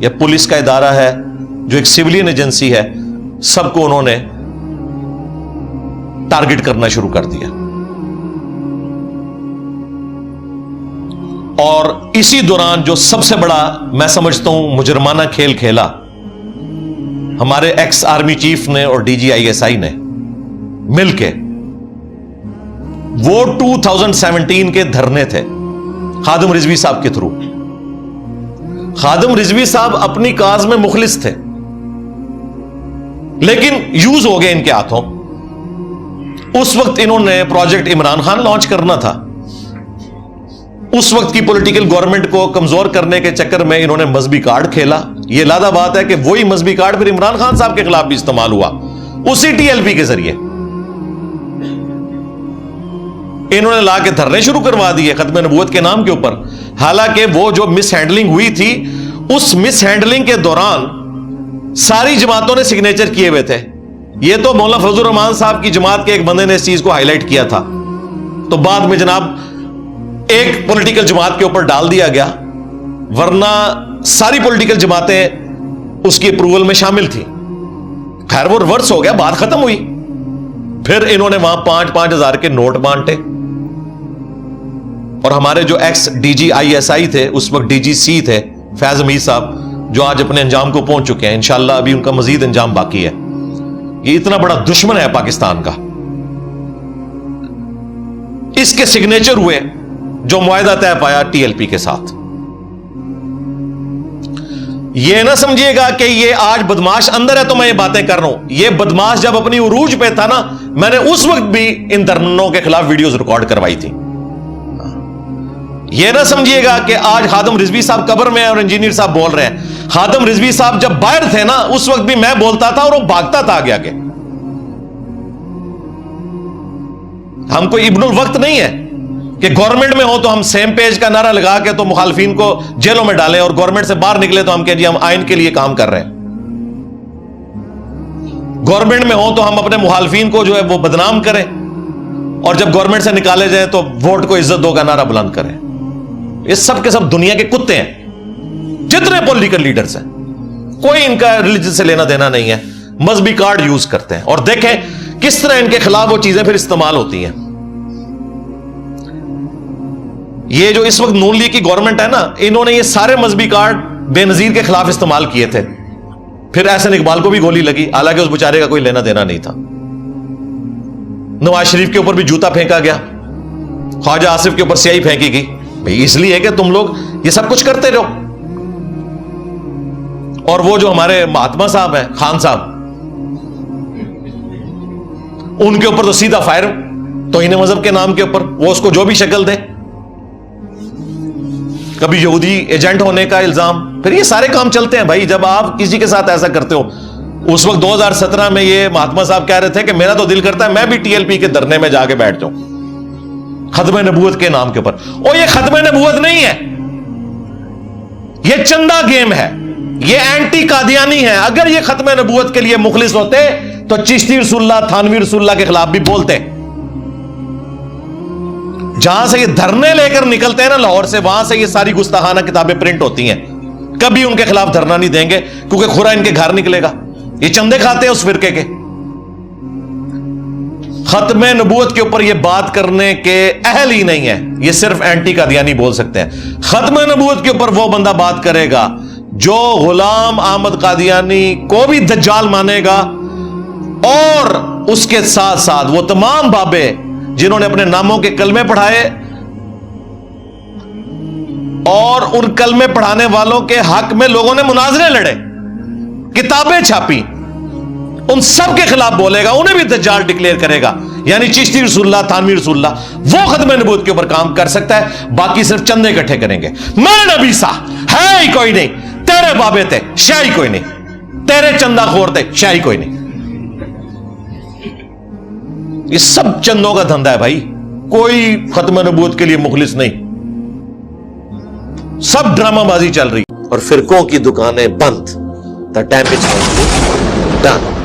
یا پولیس کا ادارہ ہے جو ایک سویلین ایجنسی ہے، سب کو انہوں نے ٹارگٹ کرنا شروع کر دیا. اور اسی دوران جو سب سے بڑا میں سمجھتا ہوں مجرمانہ کھیل کھیلا ہمارے ایکس آرمی چیف نے اور ڈی جی آئی ایس آئی نے مل کے، وہ 2017 کے دھرنے تھے خادم رضوی صاحب کے تھرو. خادم رضوی صاحب اپنی کاز میں مخلص تھے لیکن یوز ہو گئے ان کے ہاتھوں. اس وقت انہوں نے پروجیکٹ عمران خان لانچ کرنا تھا. اس وقت کی پولیٹیکل گورنمنٹ کو کمزور کرنے کے چکر میں انہوں نے مذہبی کارڈ کھیلا. یہ لادہ بات ہے کہ وہی مذہبی کارڈ پھر عمران خان صاحب کے خلاف بھی استعمال ہوا اسی ٹی ایل پی کے ذریعے. انہوں نے لا کے دھرنے شروع کروا دیے ختم نبوت کے نام کے اوپر. حالانکہ وہ جو مس ہینڈلنگ ہوئی تھی، اس مس ہینڈلنگ کے دوران ساری جماعتوں نے سگنیچر کیے ہوئے تھے. یہ تو مولانا فضل الرحمان صاحب کی جماعت کے ایک بندے نے اس چیز کو ہائی لائٹ کیا تھا، تو بعد میں جناب ایک پولیٹیکل جماعت کے اوپر ڈال دیا گیا، ورنہ ساری پولیٹیکل جماعتیں اس کی اپروول میں شامل تھیں. خیر وہ ریورس ہو گیا، بات ختم ہوئی. پھر انہوں نے وہاں 5,000 کے نوٹ بانٹے. اور ہمارے جو ex D G I S I تھے، اس وقت ڈی جی سی تھے فیض حمید صاحب، جو آج اپنے انجام کو پہنچ چکے ہیں. انشاءاللہ ابھی ان کا مزید انجام باقی ہے. یہ اتنا بڑا دشمن ہے پاکستان کا. اس کے سگنیچر ہوئے جو معاہدہ طے پایا ٹی ایل پی کے ساتھ. یہ نہ سمجھیے گا کہ یہ آج بدماش اندر ہے تو میں یہ باتیں کر رہا ہوں. یہ بدماش جب اپنی عروج پہ تھا نا، میں نے اس وقت بھی ان دھرنوں کے خلاف ویڈیوز ریکارڈ کروائی تھی. یہ نہ سمجھیے گا کہ آج خادم رضوی صاحب قبر میں ہیں اور انجینئر صاحب بول رہے ہیں. خادم رضوی صاحب جب باہر تھے نا، اس وقت بھی میں بولتا تھا اور وہ بھاگتا تھا آگے آگے. ہم کوئی ابن الوقت نہیں ہے کہ گورنمنٹ میں ہو تو ہم سیم پیج کا نعرہ لگا کے تو مخالفین کو جیلوں میں ڈالیں، اور گورنمنٹ سے باہر نکلے تو ہم کہیں جی ہم آئین کے لیے کام کر رہے ہیں. گورنمنٹ میں ہو تو ہم اپنے مخالفین کو جو ہے وہ بدنام کریں، اور جب گورنمنٹ سے نکالے جائیں تو ووٹ کو عزت دو کا نعرہ بلند کریں. یہ سب کے سب دنیا کے کتے ہیں جتنے پولیٹیکل لیڈرز ہیں. کوئی ان کا ریلیجن سے لینا دینا نہیں ہے. مذہبی کارڈ یوز کرتے ہیں، اور دیکھیں کس طرح ان کے خلاف وہ چیزیں پھر استعمال ہوتی ہیں. یہ جو اس وقت نون لیگ کی گورنمنٹ ہے نا، انہوں نے یہ سارے مذہبی کارڈ بے نظیر کے خلاف استعمال کیے تھے. پھر احسن اقبال کو بھی گولی لگی، حالانکہ اس بیچارے کا کوئی لینا دینا نہیں تھا. نواز شریف کے اوپر بھی جوتا پھینکا گیا، خواجہ آصف کے اوپر سیاہی پھینکی گئی. بھئی اس لیے کہ تم لوگ یہ سب کچھ کرتے رہو. اور وہ جو ہمارے مہاتما صاحب ہیں، خان صاحب، ان کے اوپر تو سیدھا فائر توہین مذہب کے نام کے اوپر، وہ اس کو جو بھی شکل دیں. کبھی یہودی ایجنٹ ہونے کا الزام. پھر یہ سارے کام چلتے ہیں بھائی جب آپ کسی کے ساتھ ایسا کرتے ہو. اس وقت 2017 میں یہ مہاتما صاحب کہہ رہے تھے کہ میرا تو دل کرتا ہے میں بھی ٹی ایل پی کے دھرنے میں جا کے بیٹھ جاؤں ختم نبوت کے نام کے اوپر. اور یہ ختم نبوت نہیں ہے، یہ چندہ گیم ہے، یہ اینٹی قادیانی ہے. اگر یہ ختم نبوت کے لیے مخلص ہوتے تو چشتی رسول اللہ، تھانوی رسول اللہ کے خلاف بھی بولتے. جہاں سے یہ دھرنے لے کر نکلتے ہیں نا لاہور سے، وہاں سے یہ ساری گستاخانہ کتابیں پرنٹ ہوتی ہیں. کبھی ان کے خلاف دھرنا نہیں دیں گے کیونکہ خورا ان کے گھر نکلے گا. یہ چندے کھاتے ہیں اس فرقے کے. ختم نبوت کے اوپر یہ بات کرنے کے اہل ہی نہیں ہے. یہ صرف اینٹی قادیانی بول سکتے ہیں. ختم نبوت کے اوپر وہ بندہ بات کرے گا جو غلام احمد قادیانی کو بھی دجال مانے گا، اور اس کے ساتھ ساتھ وہ تمام بابے جنہوں نے اپنے ناموں کے کلمے پڑھائے اور ان کلمے پڑھانے والوں کے حق میں لوگوں نے مناظرے لڑے، کتابیں چھاپی، ان سب کے خلاف بولے گا، انہیں بھی دجال ڈکلیئر کرے گا. یعنی چشتی رسول اللہ، تھانوی رسول اللہ، وہ ختم نبوت کے اوپر کام کر سکتا ہے. باقی صرف چندے اکٹھے کریں گے. میرے نبی سا ہے ہی کوئی نہیں، تیرے بابے تھے شاہی کوئی نہیں، تیرے چندہ خور تھے شاہی کوئی نہیں. یہ سب چندوں کا دھندا ہے بھائی. کوئی ختم نبوت کے لیے مخلص نہیں، سب ڈرامہ بازی چل رہی. اور فرقوں کی دکانیں بند. The damage has been done.